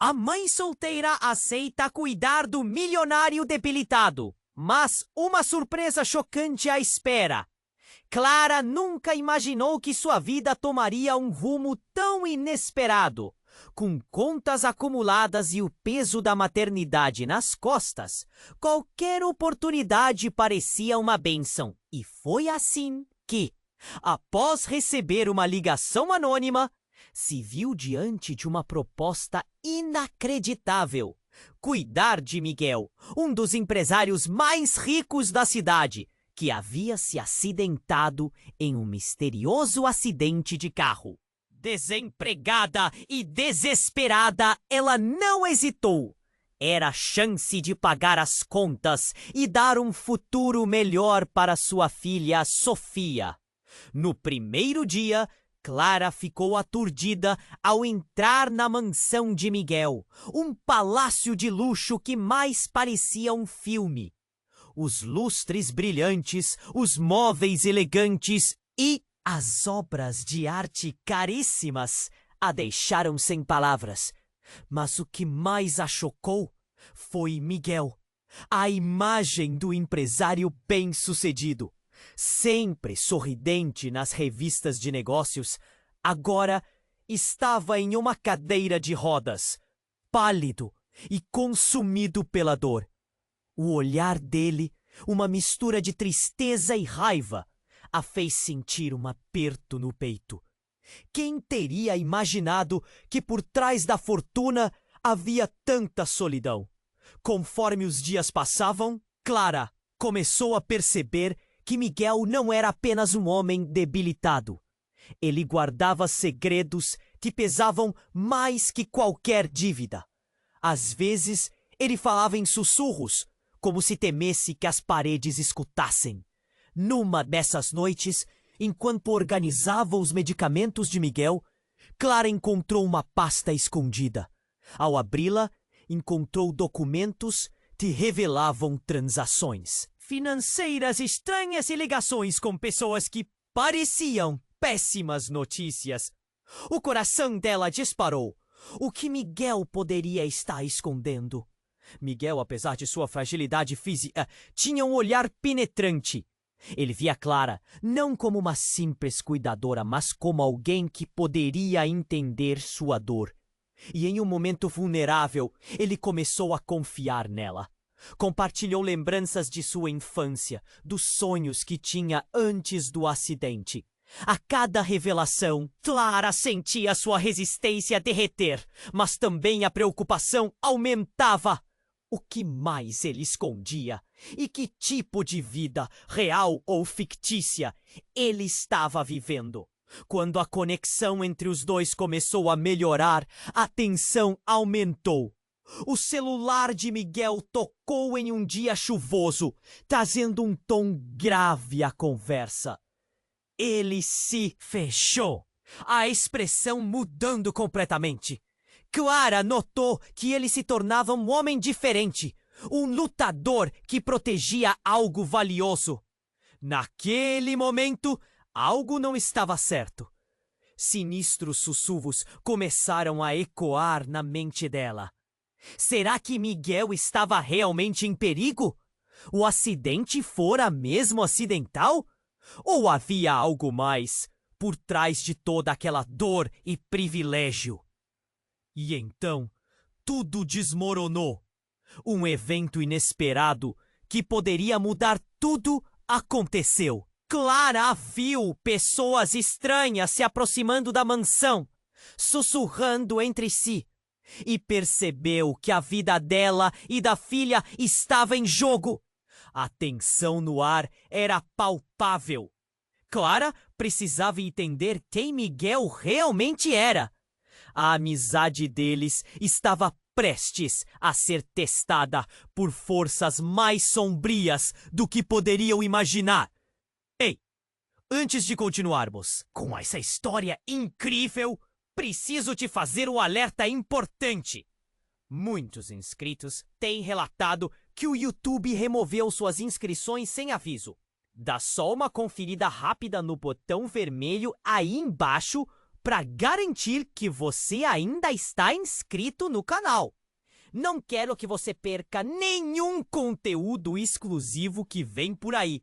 A mãe solteira aceita cuidar do milionário debilitado, mas uma surpresa chocante a espera. Clara nunca imaginou que sua vida tomaria um rumo tão inesperado. Com contas acumuladas e o peso da maternidade nas costas, qualquer oportunidade parecia uma bênção. E foi assim que, após receber uma ligação anônima, se viu diante de uma proposta inacreditável: cuidar de Miguel, um dos empresários mais ricos da cidade, que havia se acidentado em um misterioso acidente de carro. Desempregada e desesperada, ela não hesitou. Era a chance de pagar as contas e dar um futuro melhor para sua filha Sofia. No primeiro dia, Clara ficou aturdida ao entrar na mansão de Miguel, um palácio de luxo que mais parecia um filme. Os lustres brilhantes, os móveis elegantes e as obras de arte caríssimas a deixaram sem palavras. Mas o que mais a chocou foi Miguel, a imagem do empresário bem-sucedido. Sempre sorridente nas revistas de negócios, agora estava em uma cadeira de rodas, pálido e consumido pela dor. O olhar dele, uma mistura de tristeza e raiva, a fez sentir um aperto no peito. Quem teria imaginado que por trás da fortuna havia tanta solidão? Conforme os dias passavam, Clara começou a perceber que Miguel não era apenas um homem debilitado. Ele guardava segredos que pesavam mais que qualquer dívida. Às vezes, ele falava em sussurros, como se temesse que as paredes escutassem. Numa dessas noites, enquanto organizava os medicamentos de Miguel, Clara encontrou uma pasta escondida. Ao abri-la, encontrou documentos que revelavam transações financeiras estranhas e ligações com pessoas que pareciam péssimas notícias. O coração dela disparou. O que Miguel poderia estar escondendo? Miguel, apesar de sua fragilidade física, tinha um olhar penetrante. Ele via Clara não como uma simples cuidadora, mas como alguém que poderia entender sua dor. E em um momento vulnerável, ele começou a confiar nela. Compartilhou lembranças de sua infância, dos sonhos que tinha antes do acidente. A cada revelação, Clara sentia sua resistência derreter, mas também a preocupação aumentava. O que mais ele escondia? E que tipo de vida, real ou fictícia, ele estava vivendo? Quando a conexão entre os dois começou a melhorar, a tensão aumentou. O celular de Miguel tocou em um dia chuvoso, trazendo um tom grave à conversa. Ele se fechou, a expressão mudando completamente. Clara notou que ele se tornava um homem diferente, um lutador que protegia algo valioso. Naquele momento, algo não estava certo. Sinistros sussurros começaram a ecoar na mente dela. Será que Miguel estava realmente em perigo? O acidente fora mesmo acidental? Ou havia algo mais por trás de toda aquela dor e privilégio? E então, tudo desmoronou. Um evento inesperado que poderia mudar tudo aconteceu. Clara viu pessoas estranhas se aproximando da mansão, sussurrando entre si, e percebeu que a vida dela e da filha estava em jogo. A tensão no ar era palpável. Clara precisava entender quem Miguel realmente era. A amizade deles estava prestes a ser testada por forças mais sombrias do que poderiam imaginar. Ei, antes de continuarmos com essa história incrível, preciso te fazer um alerta importante. Muitos inscritos têm relatado que o YouTube removeu suas inscrições sem aviso. Dá só uma conferida rápida no botão vermelho aí embaixo para garantir que você ainda está inscrito no canal. Não quero que você perca nenhum conteúdo exclusivo que vem por aí.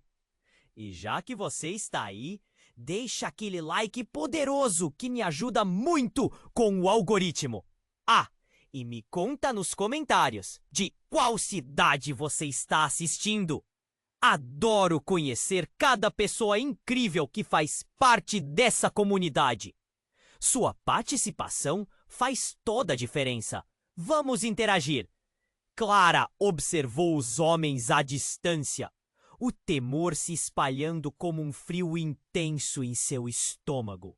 E já que você está aí, deixa aquele like poderoso que me ajuda muito com o algoritmo. Ah, e me conta nos comentários de qual cidade você está assistindo. Adoro conhecer cada pessoa incrível que faz parte dessa comunidade. Sua participação faz toda a diferença. Vamos interagir. Clara observou os homens à distância, o temor se espalhando como um frio intenso em seu estômago.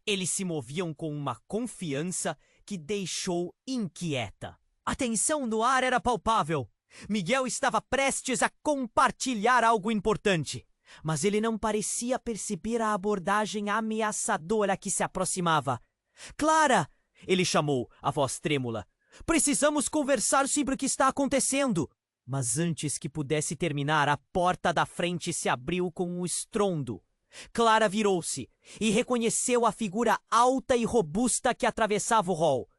Eles se moviam com uma confiança que deixou inquieta. A tensão no ar era palpável. Miguel estava prestes a compartilhar algo importante, mas ele não parecia perceber a abordagem ameaçadora que se aproximava. Clara! Ele chamou, a voz trêmula. Precisamos conversar sobre o que está acontecendo. Mas antes que pudesse terminar, a porta da frente se abriu com um estrondo. Clara virou-se e reconheceu a figura alta e robusta que atravessava o hall.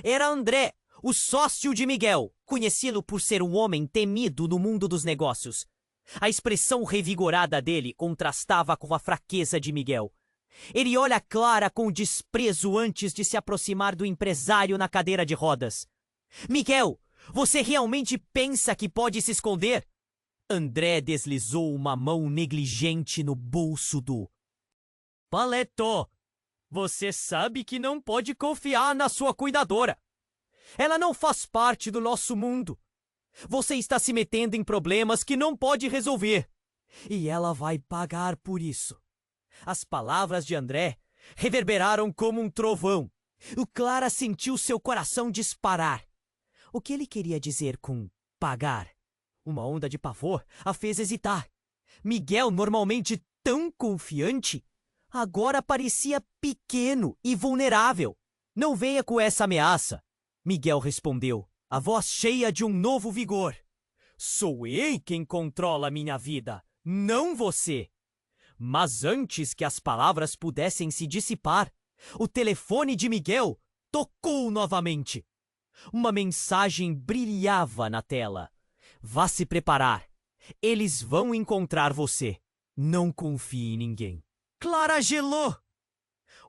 Era André, o sócio de Miguel, conhecido por ser um homem temido no mundo dos negócios. A expressão revigorada dele contrastava com a fraqueza de Miguel. Ele olha Clara com desprezo antes de se aproximar do empresário na cadeira de rodas. Miguel, você realmente pensa que pode se esconder? André deslizou uma mão negligente no bolso do paletó. Você sabe que não pode confiar na sua cuidadora. Ela não faz parte do nosso mundo. Você está se metendo em problemas que não pode resolver. E ela vai pagar por isso. As palavras de André reverberaram como um trovão. O Clara sentiu seu coração disparar. O que ele queria dizer com pagar? Uma onda de pavor a fez hesitar. Miguel, normalmente tão confiante, agora parecia pequeno e vulnerável. Não venha com essa ameaça, Miguel respondeu, a voz cheia de um novo vigor. Sou eu quem controla minha vida, não você. Mas antes que as palavras pudessem se dissipar, o telefone de Miguel tocou novamente. Uma mensagem brilhava na tela. Vá se preparar. Eles vão encontrar você. Não confie em ninguém. Clara gelou.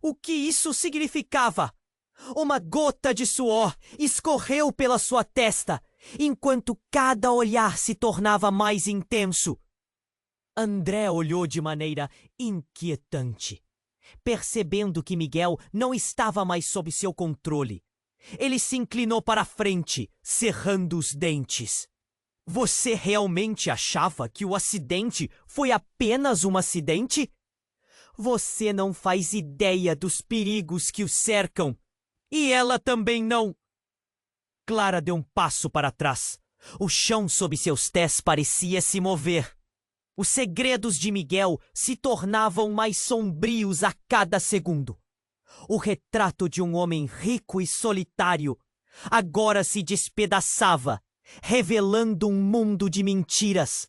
O que isso significava? Uma gota de suor escorreu pela sua testa, enquanto cada olhar se tornava mais intenso. André olhou de maneira inquietante, percebendo que Miguel não estava mais sob seu controle. Ele se inclinou para a frente, cerrando os dentes. Você realmente achava que o acidente foi apenas um acidente? Você não faz ideia dos perigos que o cercam. E ela também não. Clara deu um passo para trás. O chão sob seus pés parecia se mover. Os segredos de Miguel se tornavam mais sombrios a cada segundo. O retrato de um homem rico e solitário agora se despedaçava, revelando um mundo de mentiras.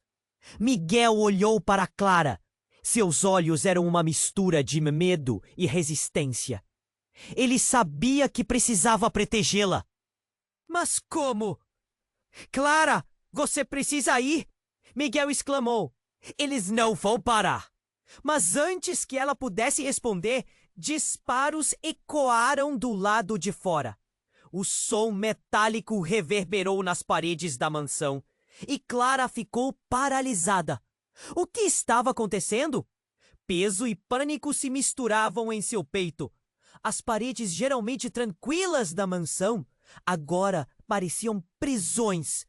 Miguel olhou para Clara. Seus olhos eram uma mistura de medo e resistência. Ele sabia que precisava protegê-la. Mas como? Clara, você precisa ir! Miguel exclamou. Eles não vão parar. Mas antes que ela pudesse responder, disparos ecoaram do lado de fora. O som metálico reverberou nas paredes da mansão e Clara ficou paralisada. O que estava acontecendo? Peso e pânico se misturavam em seu peito. As paredes geralmente tranquilas da mansão agora pareciam prisões.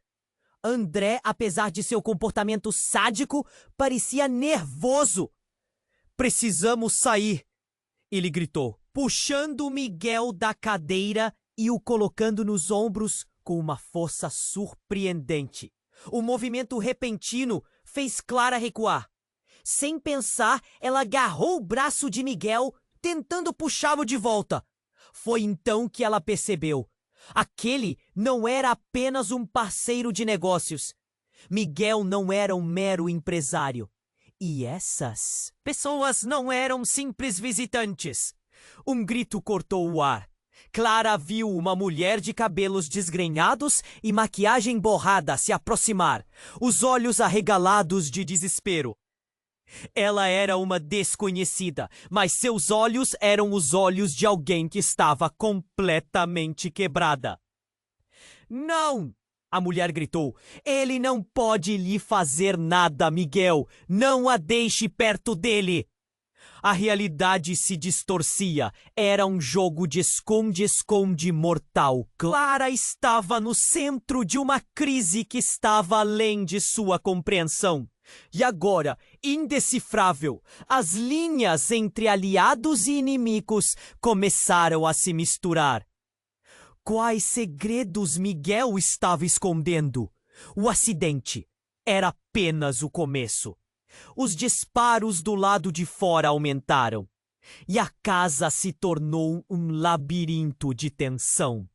André, apesar de seu comportamento sádico, parecia nervoso. Precisamos sair, ele gritou, puxando Miguel da cadeira e o colocando nos ombros com uma força surpreendente. O movimento repentino fez Clara recuar. Sem pensar, ela agarrou o braço de Miguel, tentando puxá-lo de volta. Foi então que ela percebeu. Aquele não era apenas um parceiro de negócios. Miguel não era um mero empresário. E essas pessoas não eram simples visitantes. Um grito cortou o ar. Clara viu uma mulher de cabelos desgrenhados e maquiagem borrada se aproximar, os olhos arregalados de desespero. Ela era uma desconhecida, mas seus olhos eram os olhos de alguém que estava completamente quebrada. Não! A mulher gritou. Ele não pode lhe fazer nada, Miguel. Não a deixe perto dele. A realidade se distorcia. Era um jogo de esconde-esconde mortal. Clara estava no centro de uma crise que estava além de sua compreensão. E agora, indecifrável, as linhas entre aliados e inimigos começaram a se misturar. Quais segredos Miguel estava escondendo? O acidente era apenas o começo. Os disparos do lado de fora aumentaram. E a casa se tornou um labirinto de tensão.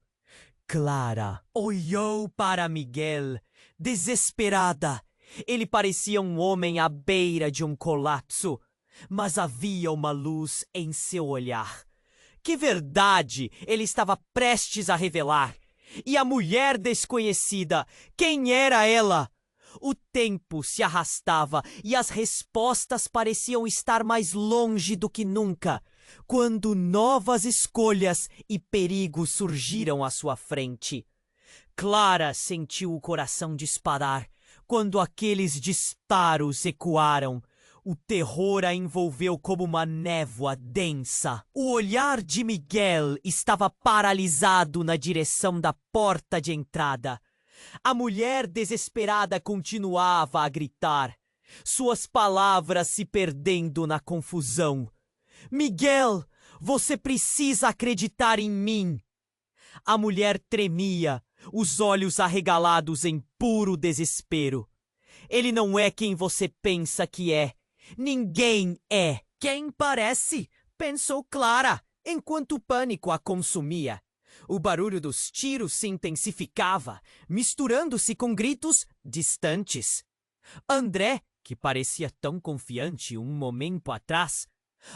Clara olhou para Miguel, desesperada. Ele parecia um homem à beira de um colapso, mas havia uma luz em seu olhar. Que verdade ele estava prestes a revelar! E a mulher desconhecida, quem era ela? O tempo se arrastava e as respostas pareciam estar mais longe do que nunca, quando novas escolhas e perigos surgiram à sua frente. Clara sentiu o coração disparar quando aqueles disparos ecoaram. O terror a envolveu como uma névoa densa. O olhar de Miguel estava paralisado na direção da porta de entrada. A mulher desesperada continuava a gritar, suas palavras se perdendo na confusão. Miguel, você precisa acreditar em mim. A mulher tremia, os olhos arregalados em puro desespero. Ele não é quem você pensa que é. Ninguém é. Quem parece? Pensou Clara, enquanto o pânico a consumia. O barulho dos tiros se intensificava, misturando-se com gritos distantes. André, que parecia tão confiante um momento atrás,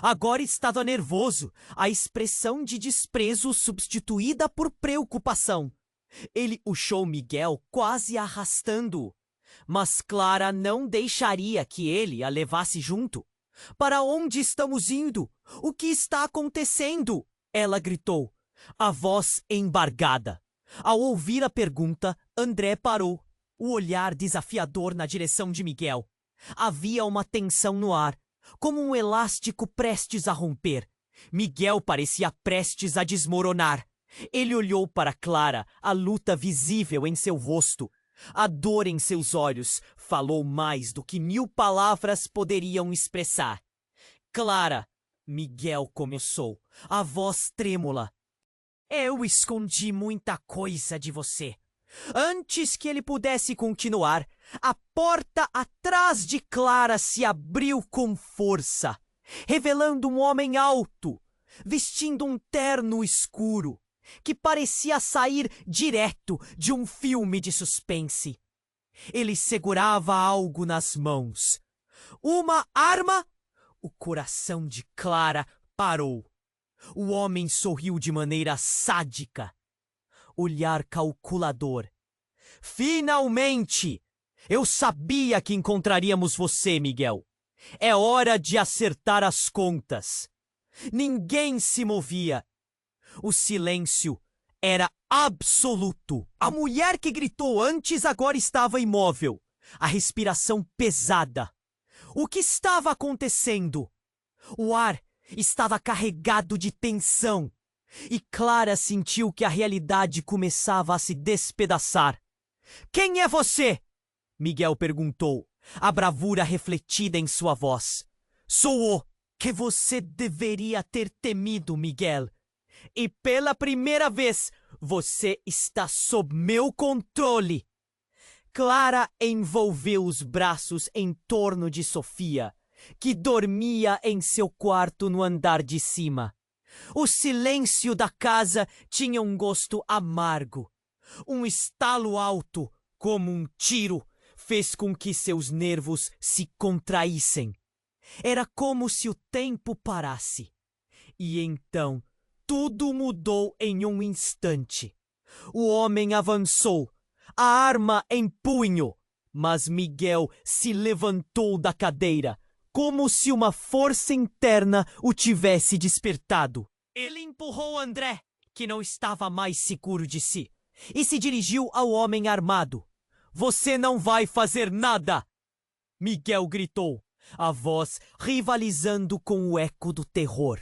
agora estava nervoso, a expressão de desprezo substituída por preocupação. Ele puxou Miguel quase arrastando-o, mas Clara não deixaria que ele a levasse junto. Para onde estamos indo? O que está acontecendo? Ela gritou, a voz embargada. Ao ouvir a pergunta, André parou, o olhar desafiador na direção de Miguel. Havia uma tensão no ar, como um elástico prestes a romper. Miguel parecia prestes a desmoronar. Ele olhou para Clara, a luta visível em seu rosto. A dor em seus olhos falou mais do que 1000 palavras poderiam expressar. Clara, Miguel começou, a voz trêmula. Eu escondi muita coisa de você. Antes que ele pudesse continuar, a porta atrás de Clara se abriu com força, revelando um homem alto, vestindo um terno escuro, que parecia sair direto de um filme de suspense. Ele segurava algo nas mãos. Uma arma? O coração de Clara parou. O homem sorriu de maneira sádica. Olhar calculador. Finalmente! Eu sabia que encontraríamos você, Miguel. É hora de acertar as contas. Ninguém se movia. O silêncio era absoluto. A mulher que gritou antes agora estava imóvel, a respiração pesada. O que estava acontecendo? O ar estava carregado de tensão, e Clara sentiu que a realidade começava a se despedaçar. Quem é você? Miguel perguntou, a bravura refletida em sua voz. Sou o que você deveria ter temido, Miguel. E pela primeira vez, você está sob meu controle. Clara envolveu os braços em torno de Sofia, que dormia em seu quarto no andar de cima. O silêncio da casa tinha um gosto amargo. Um estalo alto, como um tiro, fez com que seus nervos se contraíssem. Era como se o tempo parasse. E então, tudo mudou em um instante. O homem avançou, a arma em punho, mas Miguel se levantou da cadeira, como se uma força interna o tivesse despertado. Ele empurrou André, que não estava mais seguro de si, e se dirigiu ao homem armado. Você não vai fazer nada! Miguel gritou, a voz rivalizando com o eco do terror.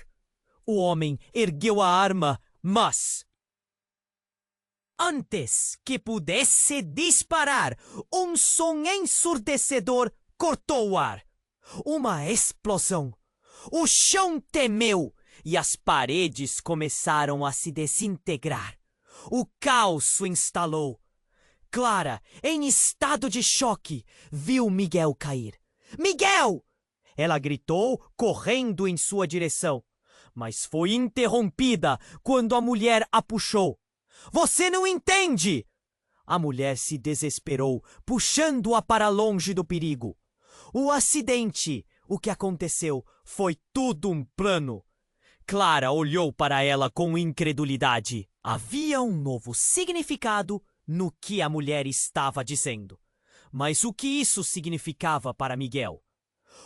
O homem ergueu a arma, mas... antes que pudesse disparar, um som ensurdecedor cortou o ar. Uma explosão. O chão tremeu e as paredes começaram a se desintegrar. O caos se instalou. Clara, em estado de choque, viu Miguel cair. Miguel! Ela gritou, correndo em sua direção, mas foi interrompida quando a mulher a puxou. Você não entende! A mulher se desesperou, puxando-a para longe do perigo. O acidente, o que aconteceu, foi tudo um plano. Clara olhou para ela com incredulidade. Havia um novo significado no que a mulher estava dizendo. Mas o que isso significava para Miguel?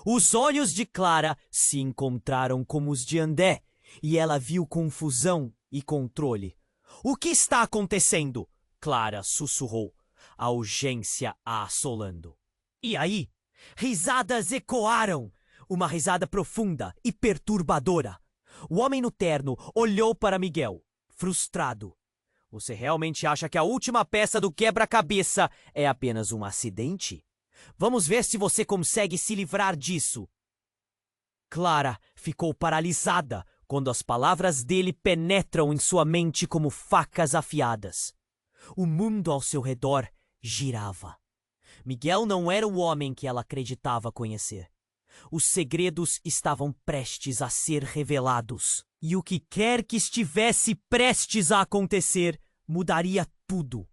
Os olhos de Clara se encontraram com os de André, e ela viu confusão e controle. O que está acontecendo? Clara sussurrou, a urgência a assolando. E aí, risadas ecoaram, uma risada profunda e perturbadora. O homem no terno olhou para Miguel, frustrado. Você realmente acha que a última peça do quebra-cabeça é apenas um acidente? Vamos ver se você consegue se livrar disso. Clara ficou paralisada quando as palavras dele penetram em sua mente como facas afiadas. O mundo ao seu redor girava. Miguel não era o homem que ela acreditava conhecer. Os segredos estavam prestes a ser revelados. E o que quer que estivesse prestes a acontecer mudaria tudo.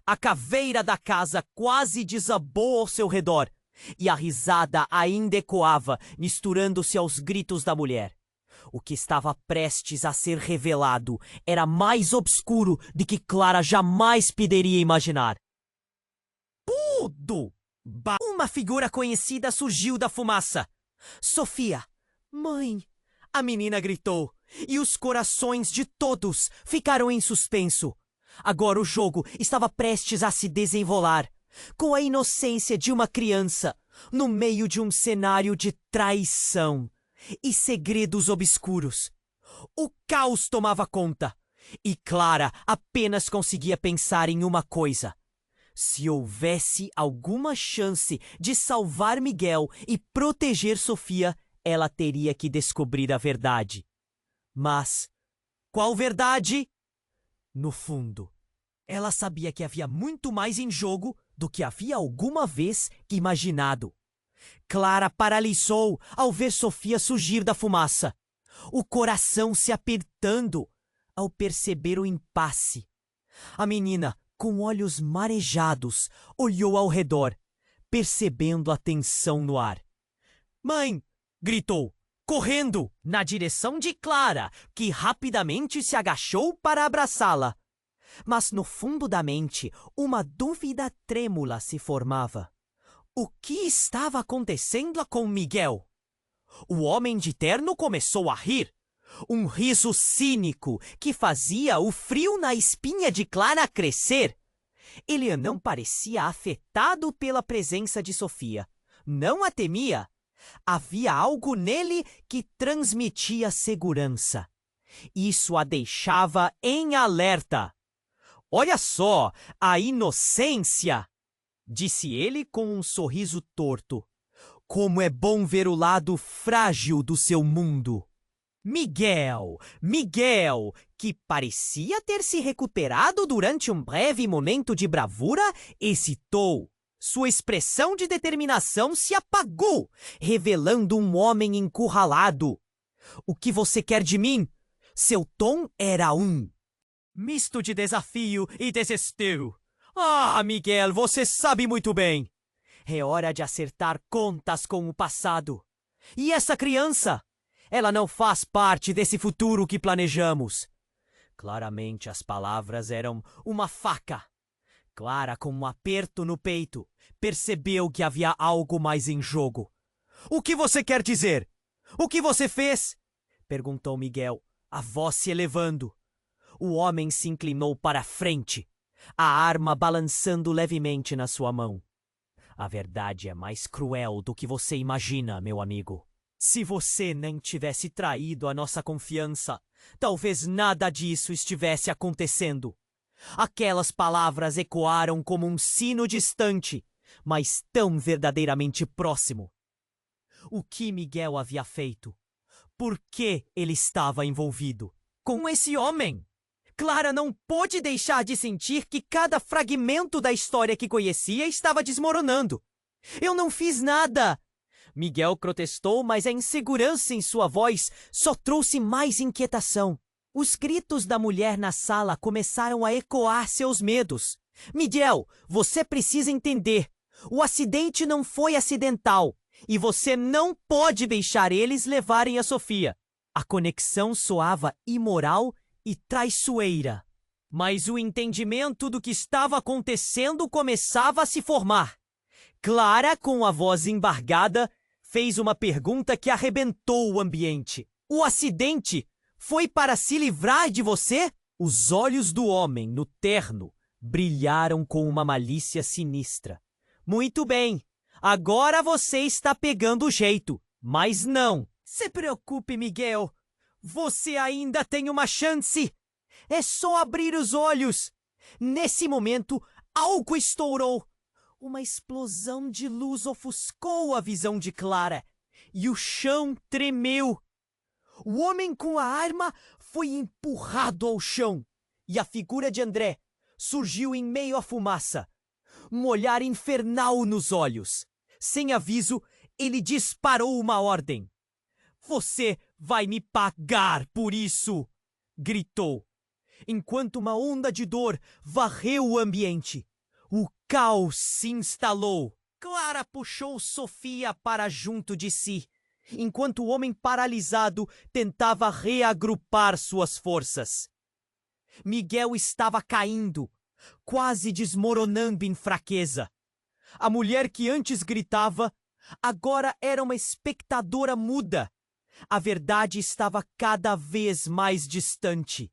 A caveira da casa quase desabou ao seu redor, e a risada ainda ecoava, misturando-se aos gritos da mulher. O que estava prestes a ser revelado era mais obscuro do que Clara jamais poderia imaginar. Tudo! Uma figura conhecida surgiu da fumaça. Sofia! Mãe! A menina gritou, e os corações de todos ficaram em suspenso. Agora o jogo estava prestes a se desenrolar, com a inocência de uma criança, no meio de um cenário de traição e segredos obscuros. O caos tomava conta, e Clara apenas conseguia pensar em uma coisa. Se houvesse alguma chance de salvar Miguel e proteger Sofia, ela teria que descobrir a verdade. Mas qual verdade? No fundo, ela sabia que havia muito mais em jogo do que havia alguma vez imaginado. Clara paralisou ao ver Sofia surgir da fumaça, o coração se apertando ao perceber o impasse. A menina, com olhos marejados, olhou ao redor, percebendo a tensão no ar. Mãe! Gritou, correndo na direção de Clara, que rapidamente se agachou para abraçá-la. Mas no fundo da mente, uma dúvida trêmula se formava. O que estava acontecendo com Miguel? O homem de terno começou a rir. Um riso cínico que fazia o frio na espinha de Clara crescer. Ele não parecia afetado pela presença de Sofia. Não a temia. Havia algo nele que transmitia segurança. Isso a deixava em alerta. Olha só, a inocência! Disse ele com um sorriso torto. Como é bom ver o lado frágil do seu mundo. Miguel, que parecia ter se recuperado durante um breve momento de bravura, hesitou. Sua expressão de determinação se apagou, revelando um homem encurralado. O que você quer de mim? Seu tom era misto de desafio e desespero. Ah, Miguel, você sabe muito bem. É hora de acertar contas com o passado. E essa criança? Ela não faz parte desse futuro que planejamos. Claramente as palavras eram uma faca. Clara, com um aperto no peito, percebeu que havia algo mais em jogo. O que você quer dizer? O que você fez? Perguntou Miguel, a voz se elevando. O homem se inclinou para a frente, a arma balançando levemente na sua mão. A verdade é mais cruel do que você imagina, meu amigo. Se você nem tivesse traído a nossa confiança, talvez nada disso estivesse acontecendo. Aquelas palavras ecoaram como um sino distante, mas tão verdadeiramente próximo. O que Miguel havia feito? Por que ele estava envolvido com esse homem? Clara não pôde deixar de sentir que cada fragmento da história que conhecia estava desmoronando. Eu não fiz nada! Miguel protestou, mas a insegurança em sua voz só trouxe mais inquietação. Os gritos da mulher na sala começaram a ecoar seus medos. Miguel, você precisa entender. O acidente não foi acidental. E você não pode deixar eles levarem a Sofia. A conexão soava imoral e traiçoeira. Mas o entendimento do que estava acontecendo começava a se formar. Clara, com a voz embargada, fez uma pergunta que arrebentou o ambiente. O acidente foi para se livrar de você? Os olhos do homem no terno brilharam com uma malícia sinistra. Muito bem, agora você está pegando o jeito. Mas não se preocupe, Miguel. Você ainda tem uma chance. É só abrir os olhos. Nesse momento, algo estourou. Uma explosão de luz ofuscou a visão de Clara e o chão tremeu. O homem com a arma foi empurrado ao chão e a figura de André surgiu em meio à fumaça. Um olhar infernal nos olhos. Sem aviso, ele disparou uma ordem. Você vai me pagar por isso! Gritou, enquanto uma onda de dor varreu o ambiente. O caos se instalou. Clara puxou Sofia para junto de si, enquanto o homem paralisado tentava reagrupar suas forças. Miguel estava caindo, quase desmoronando em fraqueza. A mulher que antes gritava, agora era uma espectadora muda. A verdade estava cada vez mais distante.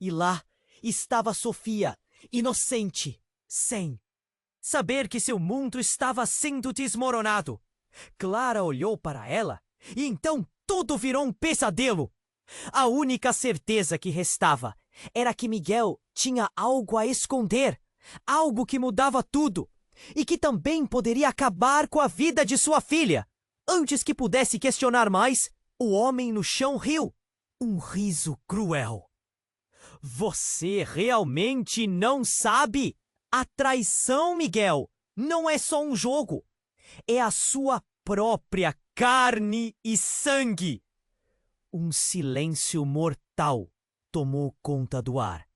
E lá estava Sofia, inocente, sem saber que seu mundo estava sendo desmoronado. Clara olhou para ela e então tudo virou um pesadelo. A única certeza que restava era que Miguel tinha algo a esconder, algo que mudava tudo e que também poderia acabar com a vida de sua filha. Antes que pudesse questionar mais, o homem no chão riu, um riso cruel. Você realmente não sabe? A traição, Miguel, não é só um jogo. É a sua própria carne e sangue. Um silêncio mortal tomou conta do ar.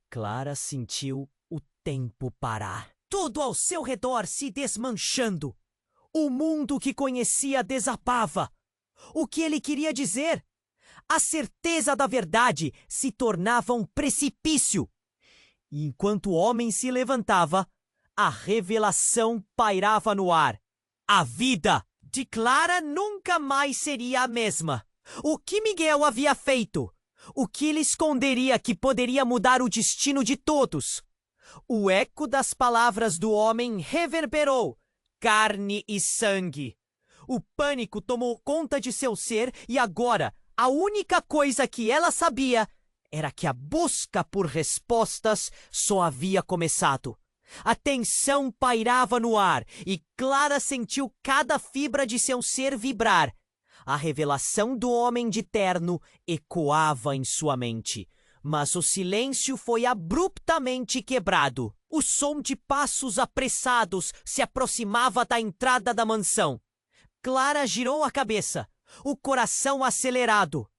Clara sentiu o tempo parar. Tudo ao seu redor se desmanchando. O mundo que conhecia desabava. O que ele queria dizer? A certeza da verdade se tornava um precipício. E enquanto o homem se levantava, a revelação pairava no ar. A vida de Clara nunca mais seria a mesma. O que Miguel havia feito? O que ele esconderia que poderia mudar o destino de todos? O eco das palavras do homem reverberou, carne e sangue. O pânico tomou conta de seu ser e agora a única coisa que ela sabia era que a busca por respostas só havia começado. A tensão pairava no ar e Clara sentiu cada fibra de seu ser vibrar. A revelação do homem de terno ecoava em sua mente, mas o silêncio foi abruptamente quebrado. O som de passos apressados se aproximava da entrada da mansão. Clara girou a cabeça, o coração acelerado.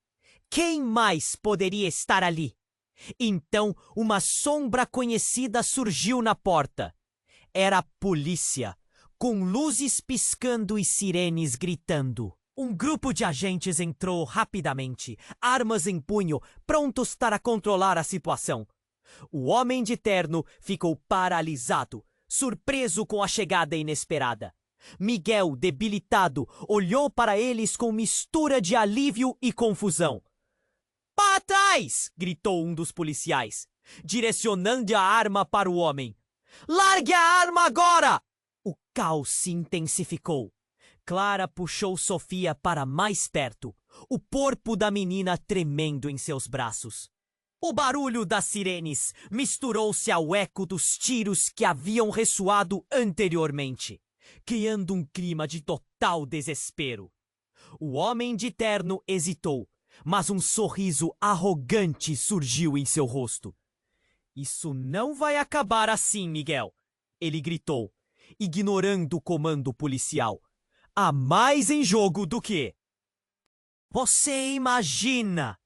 Quem mais poderia estar ali? Então, uma sombra conhecida surgiu na porta. Era a polícia, com luzes piscando e sirenes gritando. Um grupo de agentes entrou rapidamente, armas em punho, prontos para controlar a situação. O homem de terno ficou paralisado, surpreso com a chegada inesperada. Miguel, debilitado, olhou para eles com mistura de alívio e confusão. "Para trás!" gritou um dos policiais, direcionando a arma para o homem. "Largue a arma agora!" O caos se intensificou. Clara puxou Sofia para mais perto, o corpo da menina tremendo em seus braços. O barulho das sirenes misturou-se ao eco dos tiros que haviam ressoado anteriormente, criando um clima de total desespero. O homem de terno hesitou, mas um sorriso arrogante surgiu em seu rosto. "Isso não vai acabar assim, Miguel!" ele gritou, ignorando o comando policial. "Há mais em jogo do que você imagina!"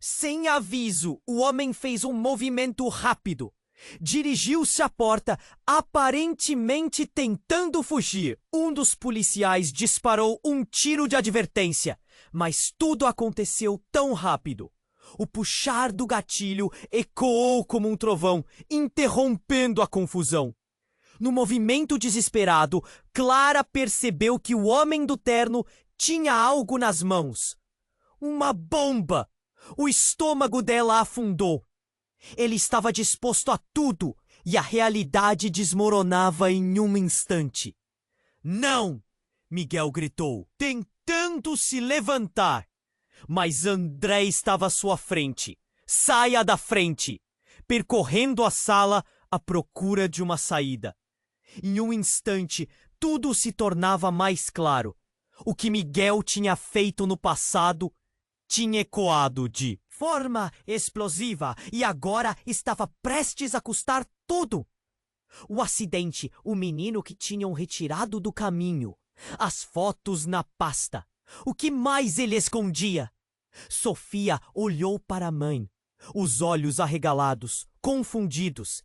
Sem aviso, o homem fez um movimento rápido. Dirigiu-se à porta, aparentemente tentando fugir. Um dos policiais disparou um tiro de advertência, mas tudo aconteceu tão rápido. O puxar do gatilho ecoou como um trovão, interrompendo a confusão. No movimento desesperado, Clara percebeu que o homem do terno tinha algo nas mãos. Uma bomba! O estômago dela afundou. Ele estava disposto a tudo e a realidade desmoronava em um instante. "Não!" Miguel gritou, tentando se levantar. Mas André estava à sua frente. "Saia da frente!" Percorrendo a sala à procura de uma saída. Em um instante, tudo se tornava mais claro. O que Miguel tinha feito no passado tinha ecoado de forma explosiva e agora estava prestes a custar tudo. O acidente, o menino que tinham retirado do caminho, as fotos na pasta. O que mais ele escondia? Sofia olhou para a mãe, os olhos arregalados, confundidos.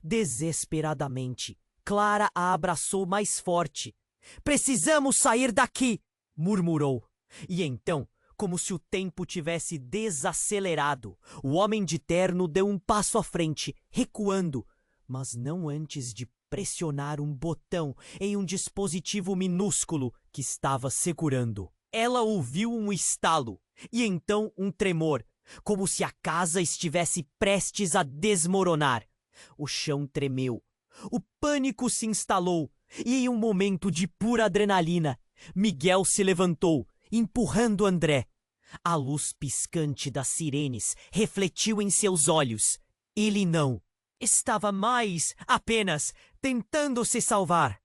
Desesperadamente, Clara a abraçou mais forte. "Precisamos sair daqui!" murmurou. E então, como se o tempo tivesse desacelerado, o homem de terno deu um passo à frente, recuando, mas não antes de pressionar um botão em um dispositivo minúsculo que estava segurando. Ela ouviu um estalo e então um tremor, como se a casa estivesse prestes a desmoronar. O chão tremeu. O pânico se instalou e, em um momento de pura adrenalina, Miguel se levantou, empurrando André. A luz piscante das sirenes refletiu em seus olhos. Ele não. Estava mais apenas tentando se salvar.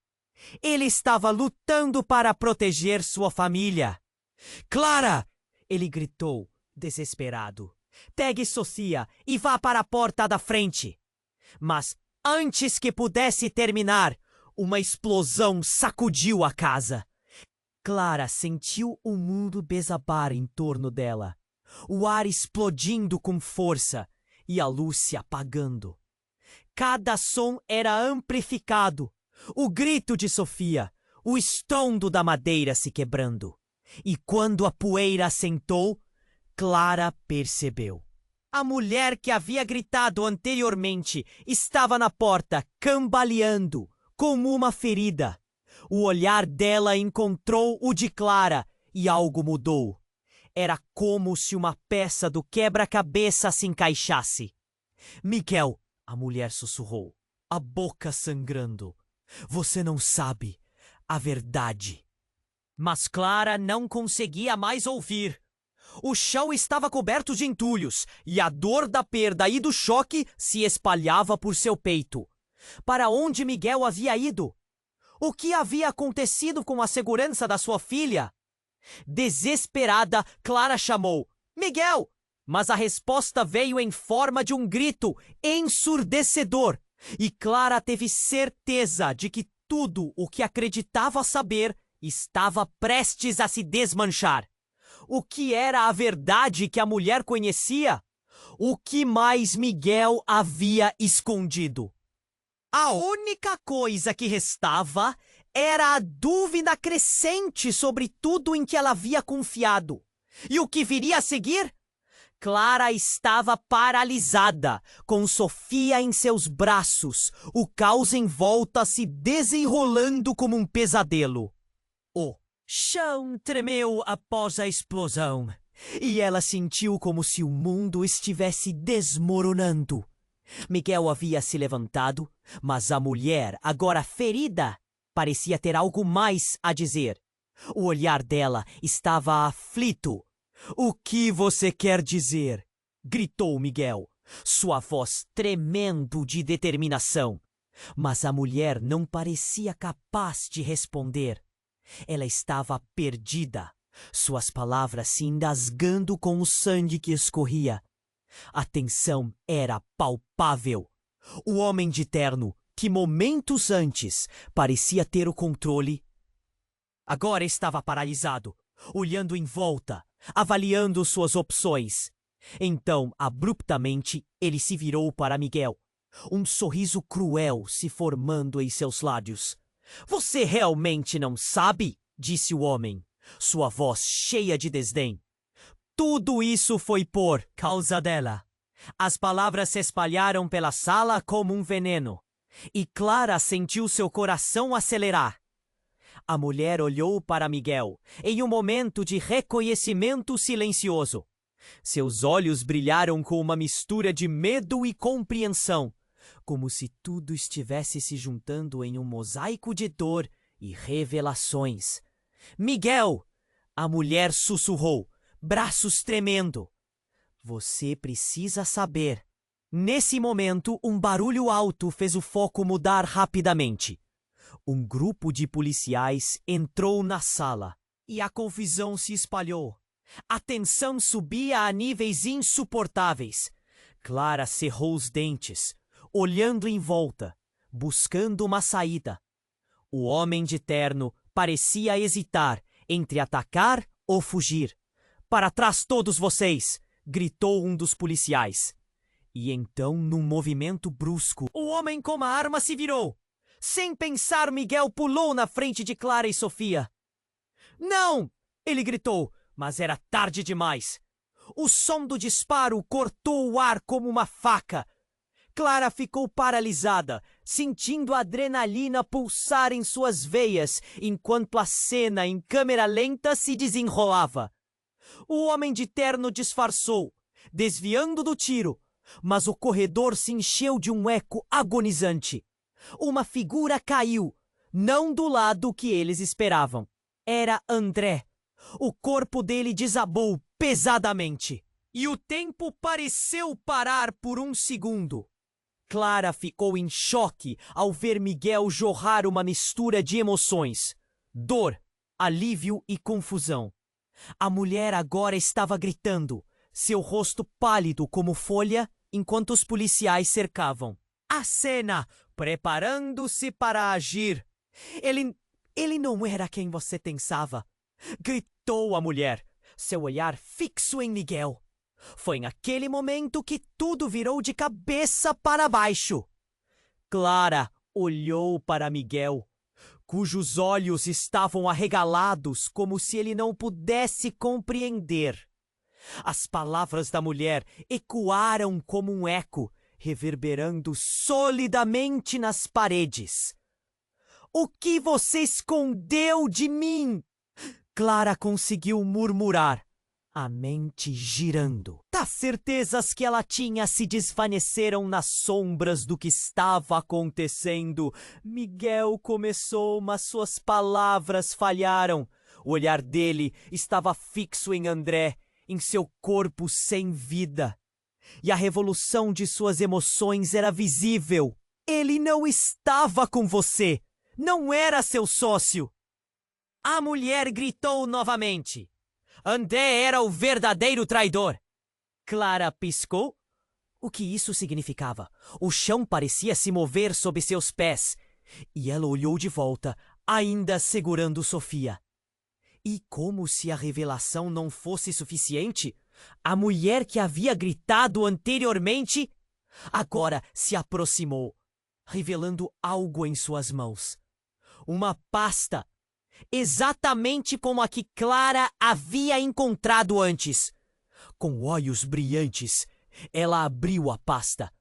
Ele estava lutando para proteger sua família. "Clara!" ele gritou, desesperado. "Pegue Sofia e vá para a porta da frente." Mas antes que pudesse terminar, uma explosão sacudiu a casa. Clara sentiu o mundo desabar em torno dela, o ar explodindo com força e a luz se apagando. Cada som era amplificado, o grito de Sofia, o estrondo da madeira se quebrando. E quando a poeira assentou, Clara percebeu. A mulher que havia gritado anteriormente estava na porta, cambaleando, como uma ferida. O olhar dela encontrou o de Clara e algo mudou. Era como se uma peça do quebra-cabeça se encaixasse. "Miguel", a mulher sussurrou, a boca sangrando. "Você não sabe a verdade." Mas Clara não conseguia mais ouvir. O chão estava coberto de entulhos e a dor da perda e do choque se espalhava por seu peito. Para onde Miguel havia ido? O que havia acontecido com a segurança da sua filha? Desesperada, Clara chamou: "Miguel!" Mas a resposta veio em forma de um grito ensurdecedor, e Clara teve certeza de que tudo o que acreditava saber estava prestes a se desmanchar. O que era a verdade que a mulher conhecia? O que mais Miguel havia escondido? A única coisa que restava era a dúvida crescente sobre tudo em que ela havia confiado. E o que viria a seguir? Clara estava paralisada, com Sofia em seus braços, o caos em volta se desenrolando como um pesadelo. O chão tremeu após a explosão, e ela sentiu como se o mundo estivesse desmoronando. Miguel havia se levantado, mas a mulher, agora ferida, parecia ter algo mais a dizer. O olhar dela estava aflito. "O que você quer dizer?" gritou Miguel, sua voz tremendo de determinação. Mas a mulher não parecia capaz de responder. Ela estava perdida, suas palavras se engasgando com o sangue que escorria. A tensão era palpável. O homem de terno, que momentos antes parecia ter o controle, agora estava paralisado, olhando em volta, avaliando suas opções. Então, abruptamente, ele se virou para Miguel, um sorriso cruel se formando em seus lábios. "Você realmente não sabe?" disse o homem, sua voz cheia de desdém. "Tudo isso foi por causa dela." As palavras se espalharam pela sala como um veneno, e Clara sentiu seu coração acelerar. A mulher olhou para Miguel em um momento de reconhecimento silencioso. Seus olhos brilharam com uma mistura de medo e compreensão, como se tudo estivesse se juntando em um mosaico de dor e revelações. "Miguel!" a mulher sussurrou, braços tremendo. "Você precisa saber." Nesse momento, um barulho alto fez o foco mudar rapidamente. Um grupo de policiais entrou na sala e a confusão se espalhou. A tensão subia a níveis insuportáveis. Clara cerrou os dentes, olhando em volta, buscando uma saída. O homem de terno parecia hesitar entre atacar ou fugir. "Para trás todos vocês!" gritou um dos policiais. E então, num movimento brusco, o homem com a arma se virou. Sem pensar, Miguel pulou na frente de Clara e Sofia. "Não!" ele gritou, mas era tarde demais. O som do disparo cortou o ar como uma faca. Clara ficou paralisada, sentindo a adrenalina pulsar em suas veias, enquanto a cena em câmera lenta se desenrolava. O homem de terno disfarçou, desviando do tiro, mas o corredor se encheu de um eco agonizante. Uma figura caiu, não do lado que eles esperavam. Era André. O corpo dele desabou pesadamente, e o tempo pareceu parar por um segundo. Clara ficou em choque ao ver Miguel jorrar uma mistura de emoções: dor, alívio e confusão. A mulher agora estava gritando, seu rosto pálido como folha, enquanto os policiais cercavam a cena, preparando-se para agir. Ele não era quem você pensava, gritou a mulher, seu olhar fixo em Miguel. Foi naquele momento que tudo virou de cabeça para baixo. Clara olhou para Miguel, cujos olhos estavam arregalados como se ele não pudesse compreender. As palavras da mulher ecoaram como um eco, reverberando solidamente nas paredes. "O que você escondeu de mim?" Clara conseguiu murmurar, a mente girando. As certezas que ela tinha se desvaneceram nas sombras do que estava acontecendo. Miguel começou, mas suas palavras falharam. O olhar dele estava fixo em André, em seu corpo sem vida. E a revolução de suas emoções era visível. Ele não estava com você. Não era seu sócio. A mulher gritou novamente. André era o verdadeiro traidor. Clara piscou. O que isso significava? O chão parecia se mover sob seus pés. E ela olhou de volta, ainda segurando Sofia. E como se a revelação não fosse suficiente, a mulher que havia gritado anteriormente agora se aproximou, revelando algo em suas mãos. Uma pasta, exatamente como a que Clara havia encontrado antes. Com olhos brilhantes, ela abriu a pasta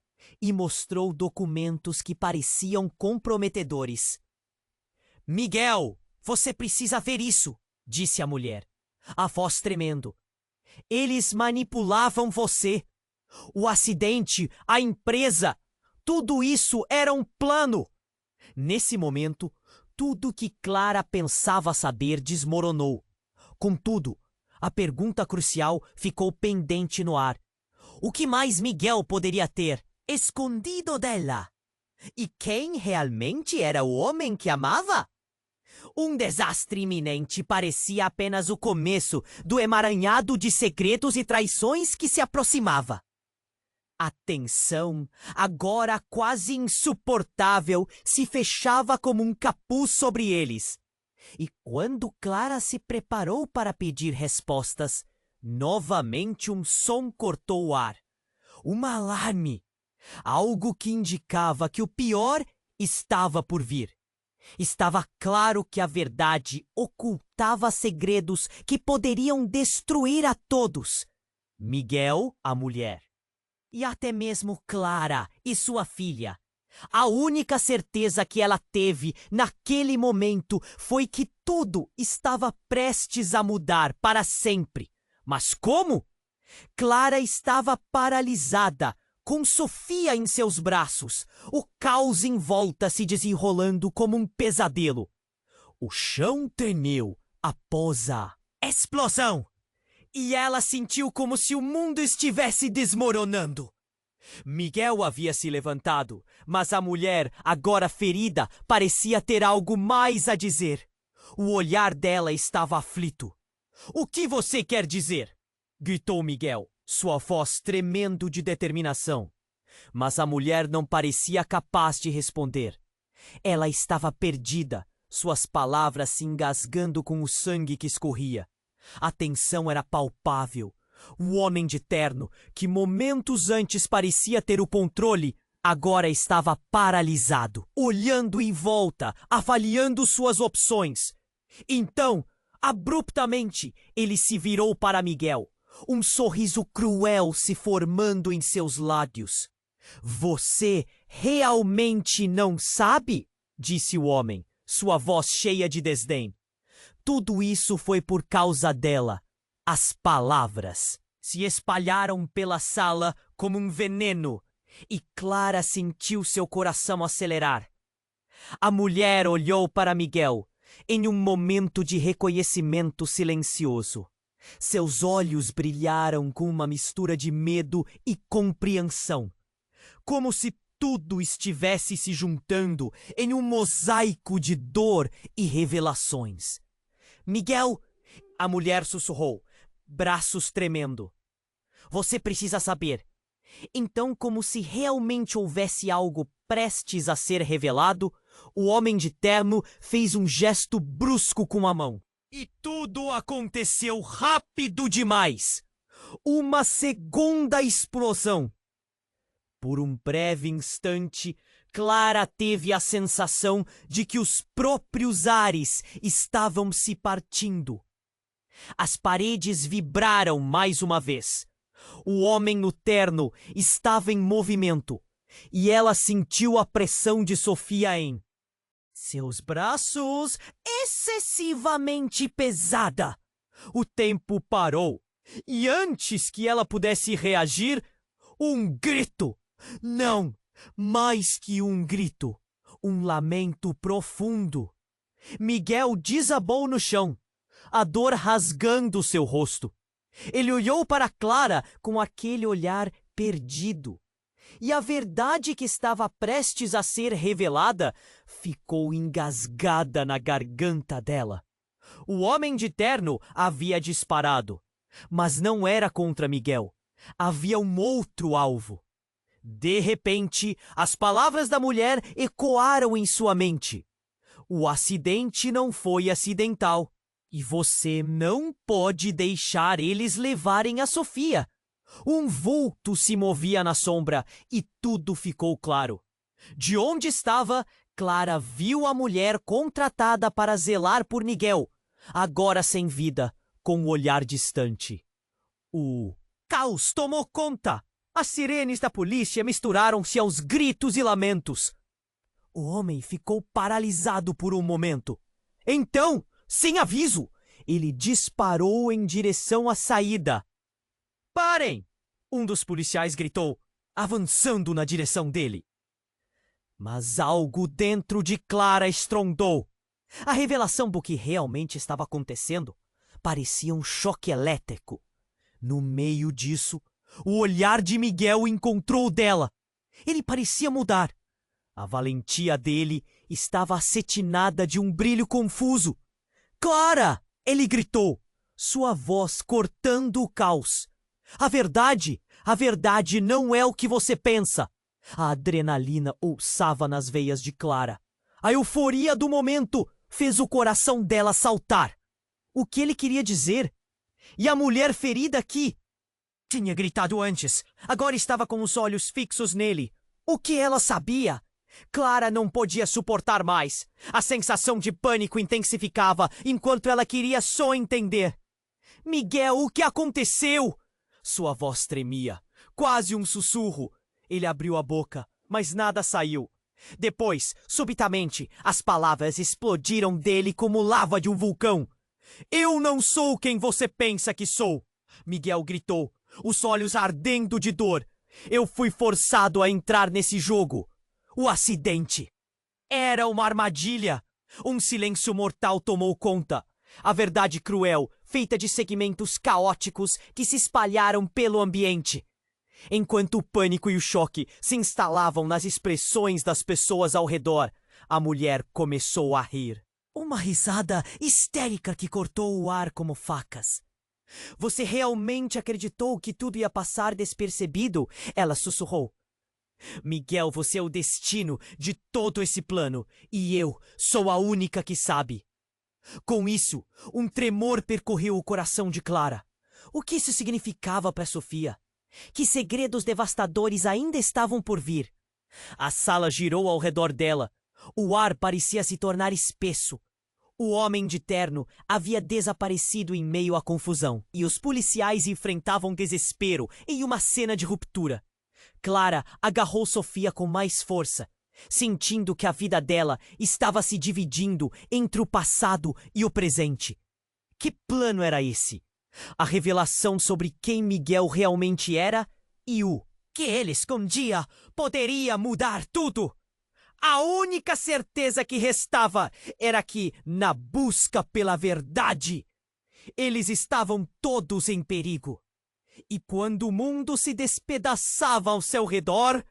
e mostrou documentos que pareciam comprometedores. Miguel, você precisa ver isso, disse a mulher, a voz tremendo. Eles manipulavam você. O acidente, a empresa, tudo isso era um plano. Nesse momento, tudo que Clara pensava saber desmoronou. Contudo, a pergunta crucial ficou pendente no ar. O que mais Miguel poderia ter escondido dela? E quem realmente era o homem que amava? Um desastre iminente parecia apenas o começo do emaranhado de segredos e traições que se aproximava. A tensão, agora quase insuportável, se fechava como um capuz sobre eles. E quando Clara se preparou para pedir respostas, novamente um som cortou o ar. Um alarme. Algo que indicava que o pior estava por vir. Estava claro que a verdade ocultava segredos que poderiam destruir a todos. Miguel, a mulher. E até mesmo Clara e sua filha. A única certeza que ela teve naquele momento foi que tudo estava prestes a mudar para sempre. Mas como? Clara estava paralisada, com Sofia em seus braços, o caos em volta se desenrolando como um pesadelo. O chão tremeu após a explosão. E ela sentiu como se o mundo estivesse desmoronando. Miguel havia se levantado, mas a mulher, agora ferida, parecia ter algo mais a dizer. O olhar dela estava aflito. "O que você quer dizer?" gritou Miguel, sua voz tremendo de determinação. Mas a mulher não parecia capaz de responder. Ela estava perdida, suas palavras se engasgando com o sangue que escorria. A tensão era palpável. O homem de terno, que momentos antes parecia ter o controle, agora estava paralisado, olhando em volta, avaliando suas opções. Então, abruptamente, ele se virou para Miguel, um sorriso cruel se formando em seus lábios. "Você realmente não sabe?" disse o homem, sua voz cheia de desdém. Tudo isso foi por causa dela. As palavras se espalharam pela sala como um veneno, e Clara sentiu seu coração acelerar. A mulher olhou para Miguel em um momento de reconhecimento silencioso. Seus olhos brilharam com uma mistura de medo e compreensão, como se tudo estivesse se juntando em um mosaico de dor e revelações. "Miguel", a mulher sussurrou, braços tremendo. "Você precisa saber." Então, como se realmente houvesse algo prestes a ser revelado, o homem de terno fez um gesto brusco com a mão. E tudo aconteceu rápido demais. Uma segunda explosão. Por um breve instante, Clara teve a sensação de que os próprios ares estavam se partindo. As paredes vibraram mais uma vez. O homem no terno estava em movimento, e ela sentiu a pressão de Sofia em seus braços, excessivamente pesada. O tempo parou, e antes que ela pudesse reagir, um grito. Não, mais que um grito, um lamento profundo. Miguel desabou no chão, a dor rasgando seu rosto. Ele olhou para Clara com aquele olhar perdido. E a verdade que estava prestes a ser revelada ficou engasgada na garganta dela. O homem de terno havia disparado, mas não era contra Miguel. Havia um outro alvo. De repente, as palavras da mulher ecoaram em sua mente. O acidente não foi acidental. E você não pode deixar eles levarem a Sofia. Um vulto se movia na sombra e tudo ficou claro. De onde estava, Clara viu a mulher contratada para zelar por Miguel, agora sem vida, com o olhar distante. O caos tomou conta. As sirenes da polícia misturaram-se aos gritos e lamentos. O homem ficou paralisado por um momento. Então, sem aviso, ele disparou em direção à saída. "Parem!" um dos policiais gritou, avançando na direção dele. Mas algo dentro de Clara estrondou. A revelação do que realmente estava acontecendo parecia um choque elétrico. No meio disso, o olhar de Miguel encontrou o dela. Ele parecia mudar. A valentia dele estava acetinada de um brilho confuso. "Clara!" ele gritou, sua voz cortando o caos. A verdade não é o que você pensa." A adrenalina pulsava nas veias de Clara. A euforia do momento fez o coração dela saltar. O que ele queria dizer? E a mulher ferida que tinha gritado antes, agora estava com os olhos fixos nele. O que ela sabia? Clara não podia suportar mais. A sensação de pânico intensificava enquanto ela queria só entender. "Miguel, o que aconteceu?" Sua voz tremia, quase um sussurro. Ele abriu a boca, mas nada saiu. Depois, subitamente, as palavras explodiram dele como lava de um vulcão. "Eu não sou quem você pensa que sou!" Miguel gritou, os olhos ardendo de dor. "Eu fui forçado a entrar nesse jogo. O acidente era uma armadilha." Um silêncio mortal tomou conta. A verdade cruel, feita de segmentos caóticos que se espalharam pelo ambiente. Enquanto o pânico e o choque se instalavam nas expressões das pessoas ao redor, a mulher começou a rir. Uma risada histérica que cortou o ar como facas. "Você realmente acreditou que tudo ia passar despercebido?" ela sussurrou. "Miguel, você é o destino de todo esse plano, e eu sou a única que sabe." Com isso, um tremor percorreu o coração de Clara. O que isso significava para Sofia? Que segredos devastadores ainda estavam por vir? A sala girou ao redor dela. O ar parecia se tornar espesso. O homem de terno havia desaparecido em meio à confusão, e os policiais enfrentavam desespero em uma cena de ruptura. Clara agarrou Sofia com mais força, sentindo que a vida dela estava se dividindo entre o passado e o presente. Que plano era esse? A revelação sobre quem Miguel realmente era e o que ele escondia poderia mudar tudo. A única certeza que restava era que, na busca pela verdade, eles estavam todos em perigo. E quando o mundo se despedaçava ao seu redor,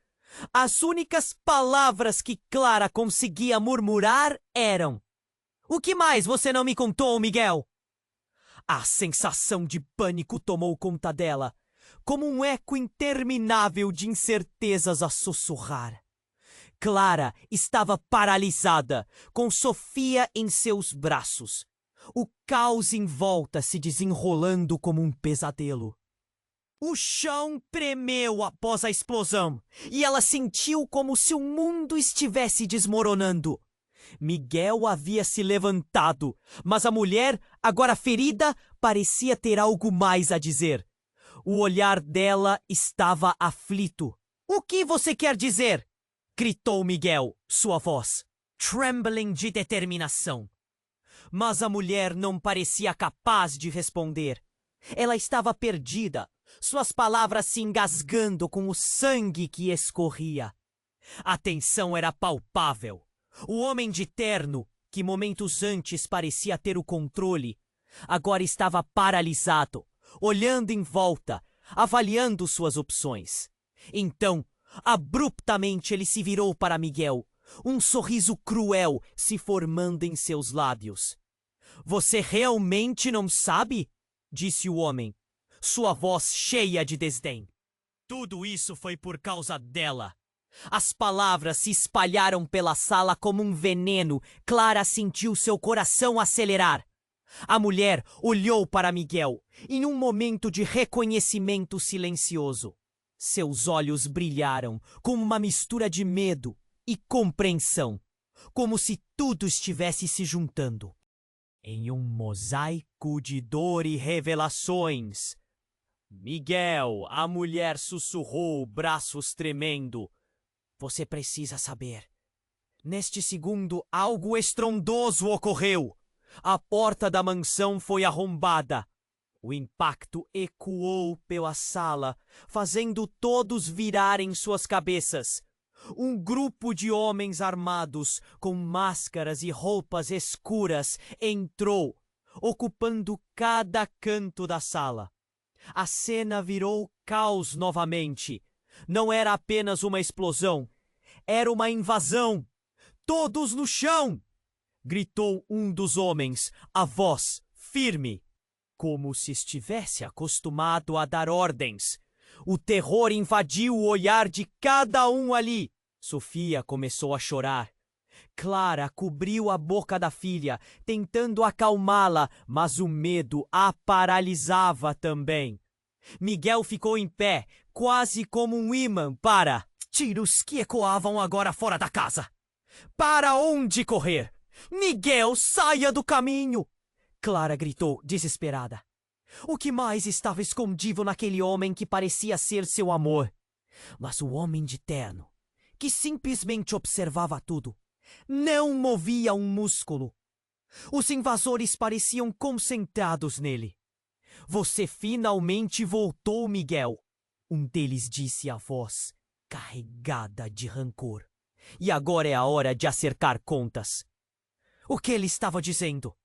as únicas palavras que Clara conseguia murmurar eram: "O que mais você não me contou, Miguel?" A sensação de pânico tomou conta dela, como um eco interminável de incertezas a sussurrar. Clara estava paralisada, com Sofia em seus braços. O caos em volta se desenrolando como um pesadelo. O chão tremeu após a explosão, e ela sentiu como se o mundo estivesse desmoronando. Miguel havia se levantado, mas a mulher, agora ferida, parecia ter algo mais a dizer. O olhar dela estava aflito. "O que você quer dizer?" gritou Miguel, sua voz trembling de determinação. Mas a mulher não parecia capaz de responder. Ela estava perdida, suas palavras se engasgando com o sangue que escorria. A tensão era palpável. O homem de terno, que momentos antes parecia ter o controle, agora estava paralisado, olhando em volta, avaliando suas opções. Então, abruptamente ele se virou para Miguel, um sorriso cruel se formando em seus lábios. "Você realmente não sabe?" disse o homem, sua voz cheia de desdém. "Tudo isso foi por causa dela." As palavras se espalharam pela sala como um veneno. Clara sentiu seu coração acelerar. A mulher olhou para Miguel, em um momento de reconhecimento silencioso. Seus olhos brilharam com uma mistura de medo e compreensão. como se tudo estivesse se juntando. Em um mosaico de dor e revelações. Miguel, a mulher sussurrou, braços tremendo. Você precisa saber. Neste segundo, algo estrondoso ocorreu. A porta da mansão foi arrombada. O impacto ecoou pela sala, fazendo todos virarem suas cabeças. Um grupo de homens armados, com máscaras e roupas escuras, entrou, ocupando cada canto da sala. A cena virou caos novamente. Não era apenas uma explosão, era uma invasão. Todos no chão! Gritou um dos homens, a voz firme, como se estivesse acostumado a dar ordens. O terror invadiu o olhar de cada um ali. Sofia começou a chorar. Clara cobriu a boca da filha, tentando acalmá-la, mas o medo a paralisava também. Miguel ficou em pé, quase como um ímã para tiros que ecoavam agora fora da casa. Para onde correr? Miguel, saia do caminho! Clara gritou, desesperada. O que mais estava escondido naquele homem que parecia ser seu amor? Mas o homem de terno, que simplesmente observava tudo, não movia um músculo. Os invasores pareciam concentrados nele. Você finalmente voltou, Miguel. Um deles disse a voz, carregada de rancor. E agora é a hora de acertar contas. O que ele estava dizendo?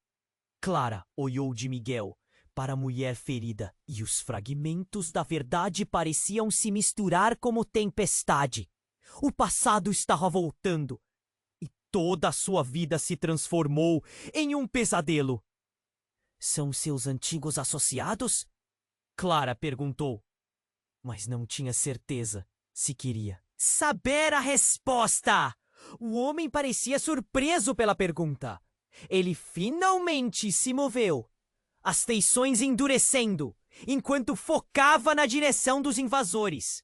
Clara olhou de Miguel para a mulher ferida e os fragmentos da verdade pareciam se misturar como tempestade. O passado estava voltando e toda a sua vida se transformou em um pesadelo. São seus antigos associados? Clara perguntou, mas não tinha certeza se queria saber a resposta. O homem parecia surpreso pela pergunta. Ele finalmente se moveu, as feições endurecendo, enquanto focava na direção dos invasores.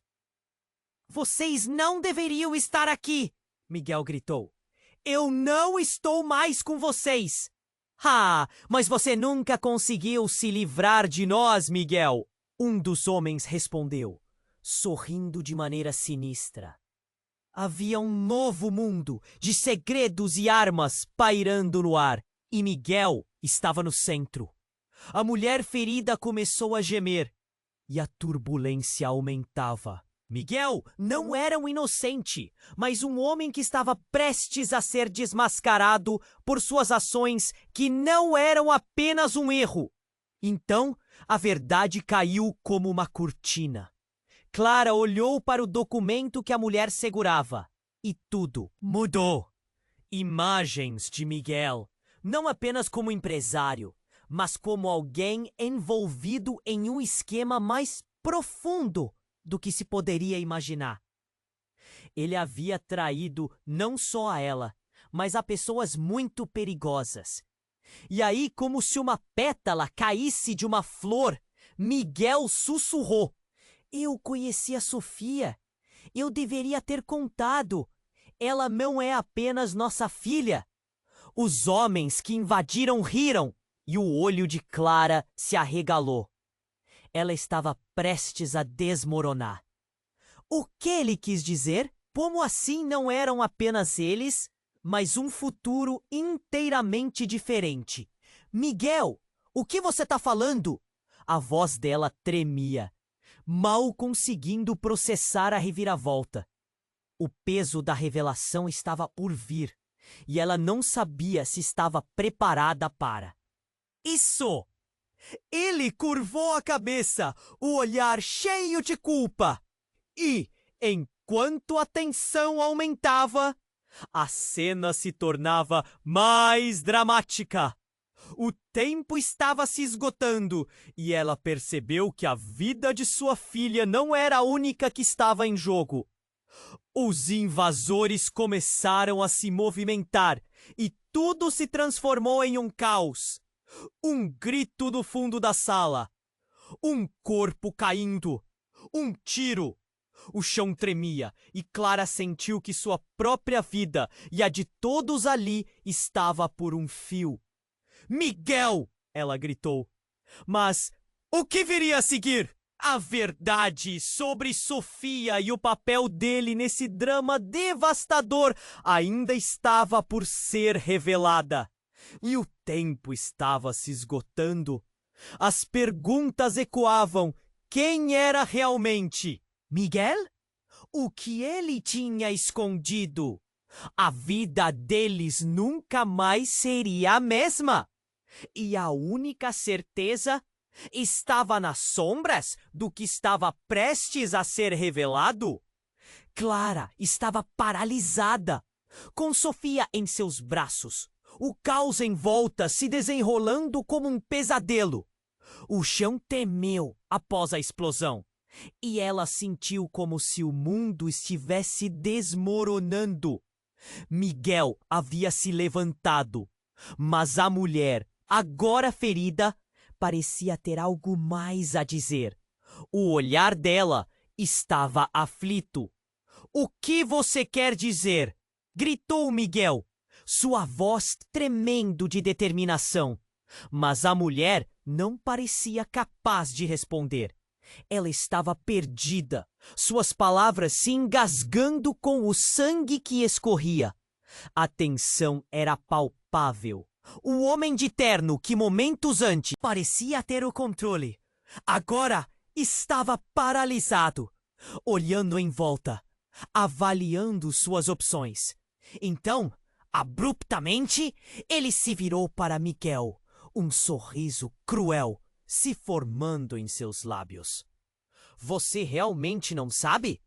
Vocês não deveriam estar aqui, Miguel gritou. Eu não estou mais com vocês. Ah, mas você nunca conseguiu se livrar de nós, Miguel. Um dos homens respondeu, sorrindo de maneira sinistra. Havia um novo mundo de segredos e armas pairando no ar, e Miguel estava no centro. A mulher ferida começou a gemer, e a turbulência aumentava. Miguel não era um inocente, mas um homem que estava prestes a ser desmascarado por suas ações que não eram apenas um erro. Então, a verdade caiu como uma cortina. Clara olhou para o documento que a mulher segurava e tudo mudou. Imagens de Miguel, não apenas como empresário, mas como alguém envolvido em um esquema mais profundo do que se poderia imaginar. Ele havia traído não só a ela, mas a pessoas muito perigosas. E aí, como se uma pétala caísse de uma flor, Miguel sussurrou. Eu conheci a Sofia. Eu deveria ter contado. Ela não é apenas nossa filha. Os homens que invadiram riram e o olho de Clara se arregalou. Ela estava prestes a desmoronar. O que ele quis dizer? Como assim não eram apenas eles, mas um futuro inteiramente diferente? Miguel, o que você está falando? A voz dela tremia, mal conseguindo processar a reviravolta. O peso da revelação estava por vir, e ela não sabia se estava preparada para. Isso! Ele curvou a cabeça, o olhar cheio de culpa. E, enquanto a tensão aumentava, a cena se tornava mais dramática. O tempo estava se esgotando e ela percebeu que a vida de sua filha não era a única que estava em jogo. Os invasores começaram a se movimentar e tudo se transformou em um caos. Um grito do fundo da sala. Um corpo caindo. Um tiro. O chão tremia e Clara sentiu que sua própria vida e a de todos ali estava por um fio. Miguel! Ela gritou. Mas o que viria a seguir? A verdade sobre Sofia e o papel dele nesse drama devastador ainda estava por ser revelada. E o tempo estava se esgotando. As perguntas ecoavam. Quem era realmente? Miguel? O que ele tinha escondido? A vida deles nunca mais seria a mesma. E a única certeza estava nas sombras do que estava prestes a ser revelado. Clara estava paralisada, com Sofia em seus braços, o caos em volta se desenrolando como um pesadelo. O chão tremeu após a explosão, e ela sentiu como se o mundo estivesse desmoronando. Miguel havia se levantado, mas a mulher, agora ferida, parecia ter algo mais a dizer. O olhar dela estava aflito. O que você quer dizer? Gritou Miguel, sua voz tremendo de determinação. Mas a mulher não parecia capaz de responder. Ela estava perdida, suas palavras se engasgando com o sangue que escorria. A tensão era palpável. O homem de terno que momentos antes parecia ter o controle, agora estava paralisado, olhando em volta, avaliando suas opções. Então, abruptamente, ele se virou para Miguel, um sorriso cruel se formando em seus lábios. Você realmente não sabe?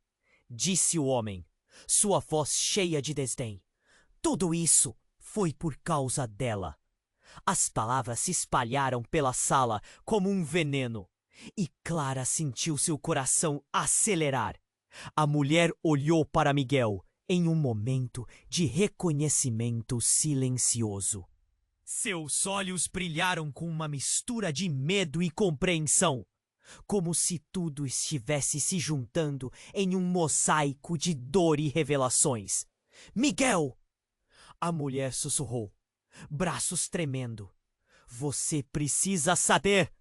Disse o homem, sua voz cheia de desdém. Tudo isso foi por causa dela. As palavras se espalharam pela sala como um veneno, e Clara sentiu seu coração acelerar. A mulher olhou para Miguel em um momento de reconhecimento silencioso. Seus olhos brilharam com uma mistura de medo e compreensão, como se tudo estivesse se juntando em um mosaico de dor e revelações. Miguel! A mulher sussurrou, braços tremendo. Você precisa saber.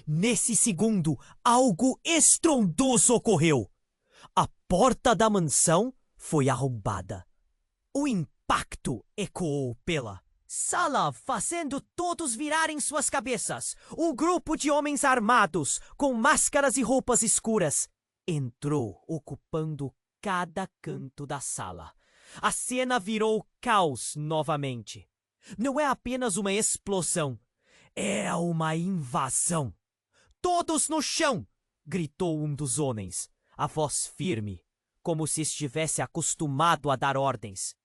Nesse segundo, algo estrondoso ocorreu. A porta da mansão foi arrombada. O impacto ecoou pela sala, fazendo todos virarem suas cabeças. Um grupo de homens armados, com máscaras e roupas escuras, entrou, ocupando cada canto da sala. A cena virou caos novamente. Não é apenas uma explosão, é uma invasão. Todos no chão! Gritou um dos homens, a voz firme, como se estivesse acostumado a dar ordens.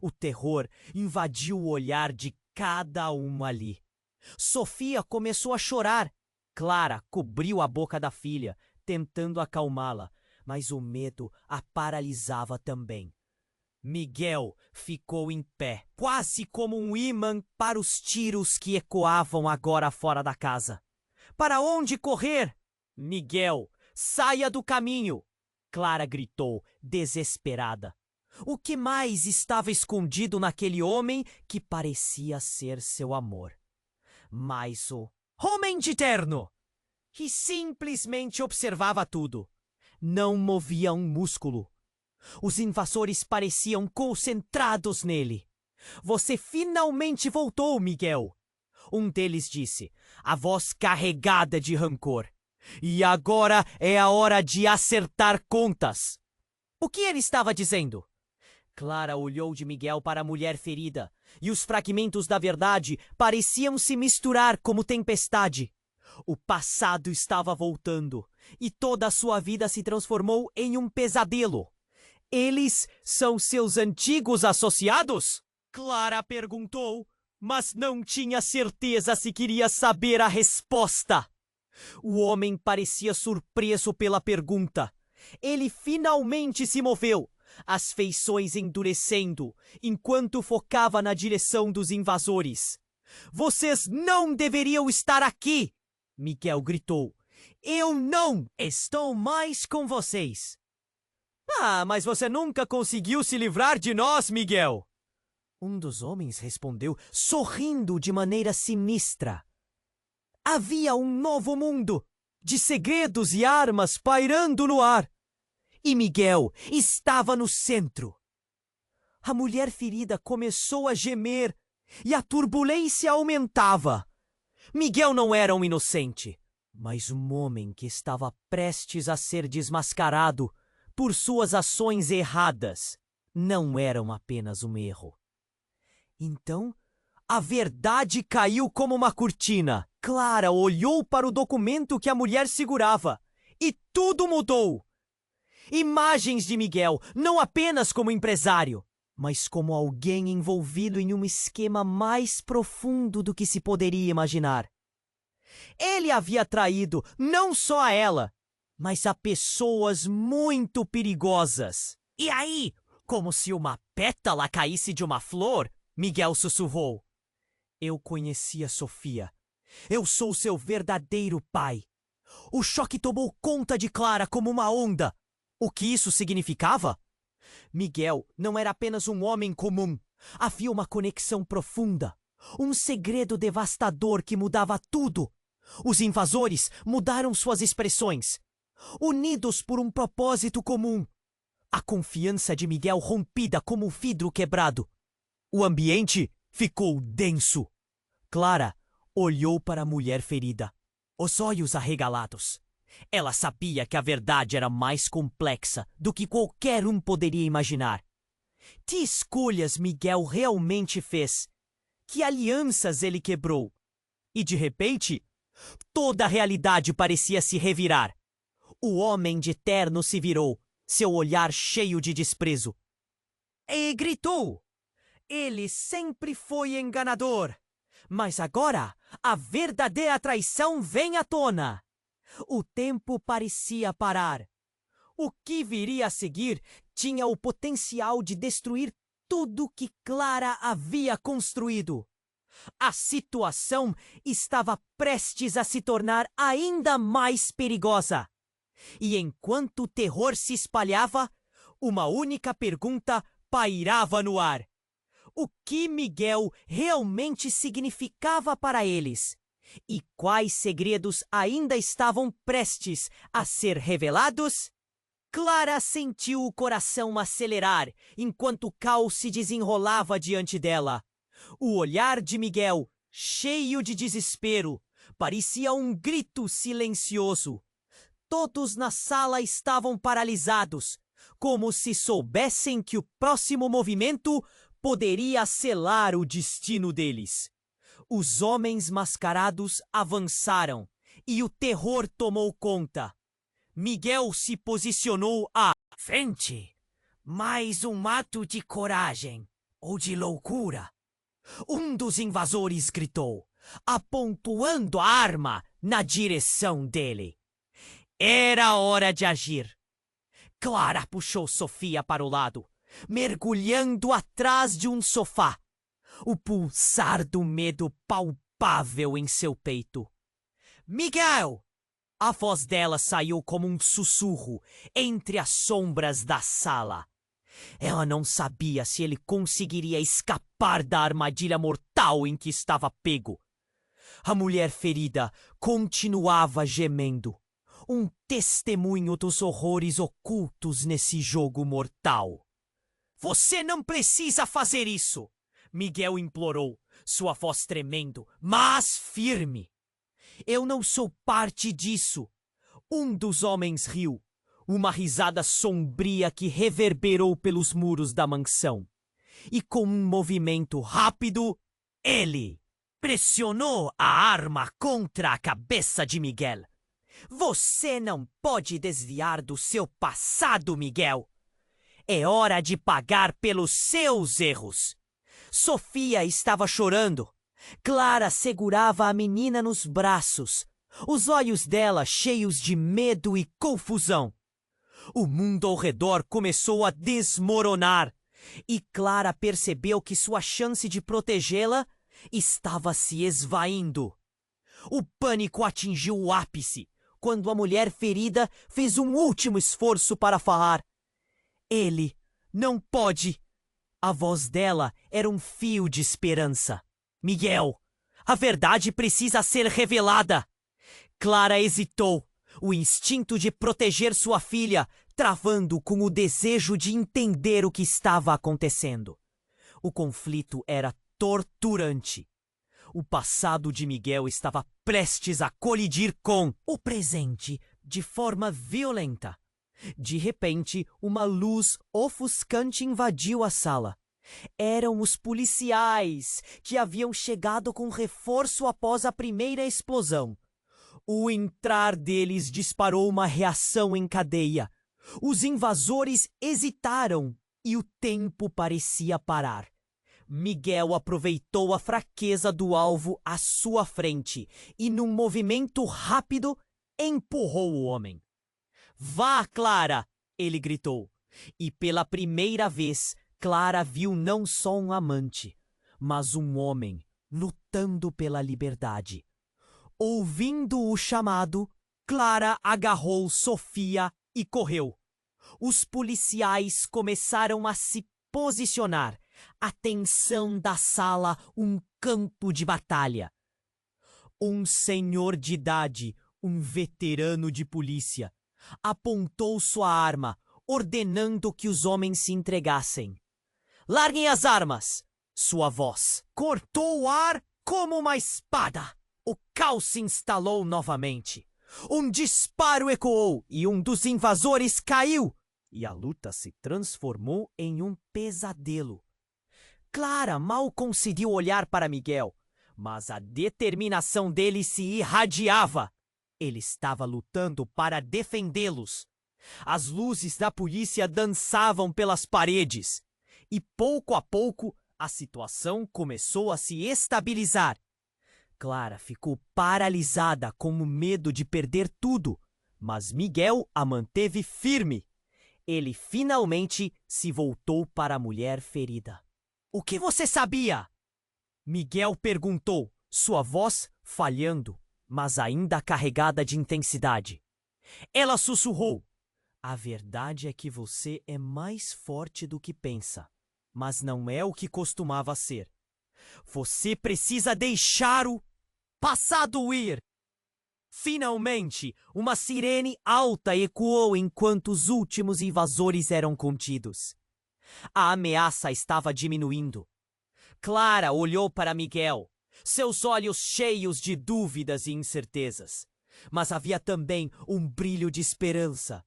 O terror invadiu o olhar de cada um ali. Sofia começou a chorar. Clara cobriu a boca da filha, tentando acalmá-la, mas o medo a paralisava também. Miguel ficou em pé, quase como um ímã para os tiros que ecoavam agora fora da casa. Para onde correr? Miguel, saia do caminho! Clara gritou, desesperada. O que mais estava escondido naquele homem que parecia ser seu amor? Mas o homem de terno, que simplesmente observava tudo, não movia um músculo. Os invasores pareciam concentrados nele. Você finalmente voltou, Miguel. Um deles disse, a voz carregada de rancor. E agora é a hora de acertar contas. O que ele estava dizendo? Clara olhou de Miguel para a mulher ferida, e os fragmentos da verdade pareciam se misturar como tempestade. O passado estava voltando, e toda a sua vida se transformou em um pesadelo. Eles são seus antigos associados? Clara perguntou, mas não tinha certeza se queria saber a resposta. O homem parecia surpreso pela pergunta. Ele finalmente se moveu, as feições endurecendo, enquanto focava na direção dos invasores. Vocês não deveriam estar aqui! Miguel gritou. Eu não estou mais com vocês! Ah, mas você nunca conseguiu se livrar de nós, Miguel! Um dos homens respondeu, sorrindo de maneira sinistra. Havia um novo mundo, de segredos e armas pairando no ar. E Miguel estava no centro. A mulher ferida começou a gemer e a turbulência aumentava. Miguel não era um inocente, mas um homem que estava prestes a ser desmascarado por suas ações erradas. Não eram apenas um erro. Então, a verdade caiu como uma cortina. Clara olhou para o documento que a mulher segurava e tudo mudou. Imagens de Miguel, não apenas como empresário, mas como alguém envolvido em um esquema mais profundo do que se poderia imaginar. Ele havia traído não só a ela, mas a pessoas muito perigosas. E aí, como se uma pétala caísse de uma flor, Miguel sussurrou. Eu conhecia Sofia. Eu sou seu verdadeiro pai. O choque tomou conta de Clara como uma onda. O que isso significava? Miguel não era apenas um homem comum. Havia uma conexão profunda. Um segredo devastador que mudava tudo. Os invasores mudaram suas expressões, unidos por um propósito comum. A confiança de Miguel rompida como um vidro quebrado. O ambiente ficou denso. Clara olhou para a mulher ferida, os olhos arregalados. Ela sabia que a verdade era mais complexa do que qualquer um poderia imaginar. Que escolhas Miguel realmente fez? Que alianças ele quebrou? E de repente, toda a realidade parecia se revirar. O homem de terno se virou, seu olhar cheio de desprezo. E gritou. Ele sempre foi enganador. Mas agora, a verdadeira traição vem à tona. O tempo parecia parar. O que viria a seguir tinha o potencial de destruir tudo que Clara havia construído. A situação estava prestes a se tornar ainda mais perigosa. E enquanto o terror se espalhava, uma única pergunta pairava no ar. O que Miguel realmente significava para eles? E quais segredos ainda estavam prestes a ser revelados? Clara sentiu o coração acelerar enquanto o caos se desenrolava diante dela. O olhar de Miguel, cheio de desespero, parecia um grito silencioso. Todos na sala estavam paralisados, como se soubessem que o próximo movimento poderia selar o destino deles. Os homens mascarados avançaram e o terror tomou conta. Miguel se posicionou à frente. Mais um ato de coragem ou de loucura? Um dos invasores gritou, apontando a arma na direção dele. Era hora de agir. Clara puxou Sofia para o lado, mergulhando atrás de um sofá. O pulsar do medo palpável em seu peito. Miguel! A voz dela saiu como um sussurro entre as sombras da sala. Ela não sabia se ele conseguiria escapar da armadilha mortal em que estava pego. A mulher ferida continuava gemendo, um testemunho dos horrores ocultos nesse jogo mortal. Você não precisa fazer isso! Miguel implorou, sua voz tremendo, mas firme. Eu não sou parte disso. Um dos homens riu, uma risada sombria que reverberou pelos muros da mansão. E com um movimento rápido, ele pressionou a arma contra a cabeça de Miguel. Você não pode desviar do seu passado, Miguel. É hora de pagar pelos seus erros. Sofia estava chorando. Clara segurava a menina nos braços, os olhos dela cheios de medo e confusão. O mundo ao redor começou a desmoronar e Clara percebeu que sua chance de protegê-la estava se esvaindo. O pânico atingiu o ápice quando a mulher ferida fez um último esforço para falar. Ele não pode. A voz dela era um fio de esperança. Miguel, a verdade precisa ser revelada. Clara hesitou, o instinto de proteger sua filha, travando com o desejo de entender o que estava acontecendo. O conflito era torturante. O passado de Miguel estava prestes a colidir com o presente de forma violenta. De repente, uma luz ofuscante invadiu a sala. Eram os policiais que haviam chegado com reforço após a primeira explosão. O entrar deles disparou uma reação em cadeia. Os invasores hesitaram e o tempo parecia parar. Miguel aproveitou a fraqueza do alvo à sua frente e, num movimento rápido, empurrou o homem. "Vá, Clara!" ele gritou. E pela primeira vez, Clara viu não só um amante, mas um homem lutando pela liberdade. Ouvindo o chamado, Clara agarrou Sofia e correu. Os policiais começaram a se posicionar. A tensão da sala, um campo de batalha. Um senhor de idade, um veterano de polícia, apontou sua arma, ordenando que os homens se entregassem. "Larguem as armas!" Sua voz cortou o ar como uma espada. O caos se instalou novamente. Um disparo ecoou e um dos invasores caiu. E a luta se transformou em um pesadelo. Clara mal conseguiu olhar para Miguel, mas a determinação dele se irradiava. Ele estava lutando para defendê-los. As luzes da polícia dançavam pelas paredes. E pouco a pouco, a situação começou a se estabilizar. Clara ficou paralisada com o medo de perder tudo, mas Miguel a manteve firme. Ele finalmente se voltou para a mulher ferida. "O que você sabia?" Miguel perguntou, sua voz falhando, mas ainda carregada de intensidade. Ela sussurrou: "A verdade é que você é mais forte do que pensa, mas não é o que costumava ser. Você precisa deixar o passado ir." Finalmente, uma sirene alta ecoou enquanto os últimos invasores eram contidos. A ameaça estava diminuindo. Clara olhou para Miguel, seus olhos cheios de dúvidas e incertezas. Mas havia também um brilho de esperança,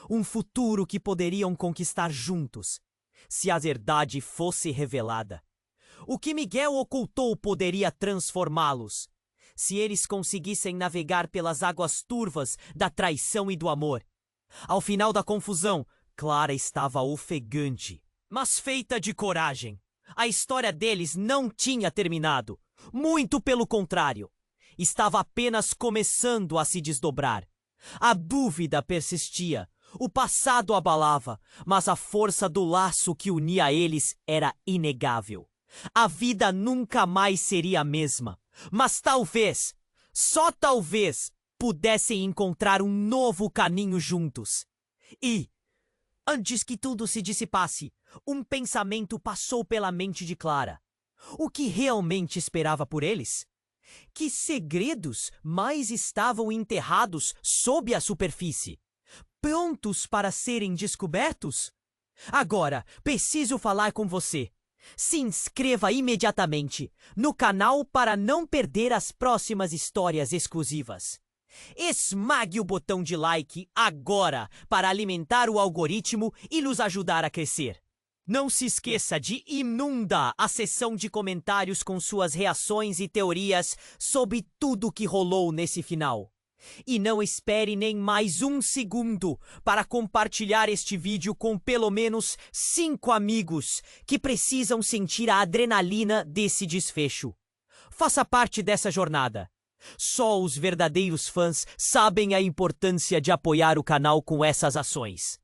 um futuro que poderiam conquistar juntos, se a verdade fosse revelada. O que Miguel ocultou poderia transformá-los, se eles conseguissem navegar pelas águas turvas da traição e do amor. Ao final da confusão, Clara estava ofegante, mas feita de coragem. A história deles não tinha terminado. Muito pelo contrário. Estava apenas começando a se desdobrar. A dúvida persistia. O passado abalava, mas a força do laço que unia eles era inegável. A vida nunca mais seria a mesma. Mas talvez, só talvez, pudessem encontrar um novo caminho juntos. E, antes que tudo se dissipasse, um pensamento passou pela mente de Clara. O que realmente esperava por eles? Que segredos mais estavam enterrados sob a superfície, prontos para serem descobertos? Agora, preciso falar com você. Se inscreva imediatamente no canal para não perder as próximas histórias exclusivas. Esmague o botão de like agora para alimentar o algoritmo e nos ajudar a crescer. Não se esqueça de inundar a seção de comentários com suas reações e teorias sobre tudo que rolou nesse final. E não espere nem mais um segundo para compartilhar este vídeo com pelo menos 5 amigos que precisam sentir a adrenalina desse desfecho. Faça parte dessa jornada. Só os verdadeiros fãs sabem a importância de apoiar o canal com essas ações.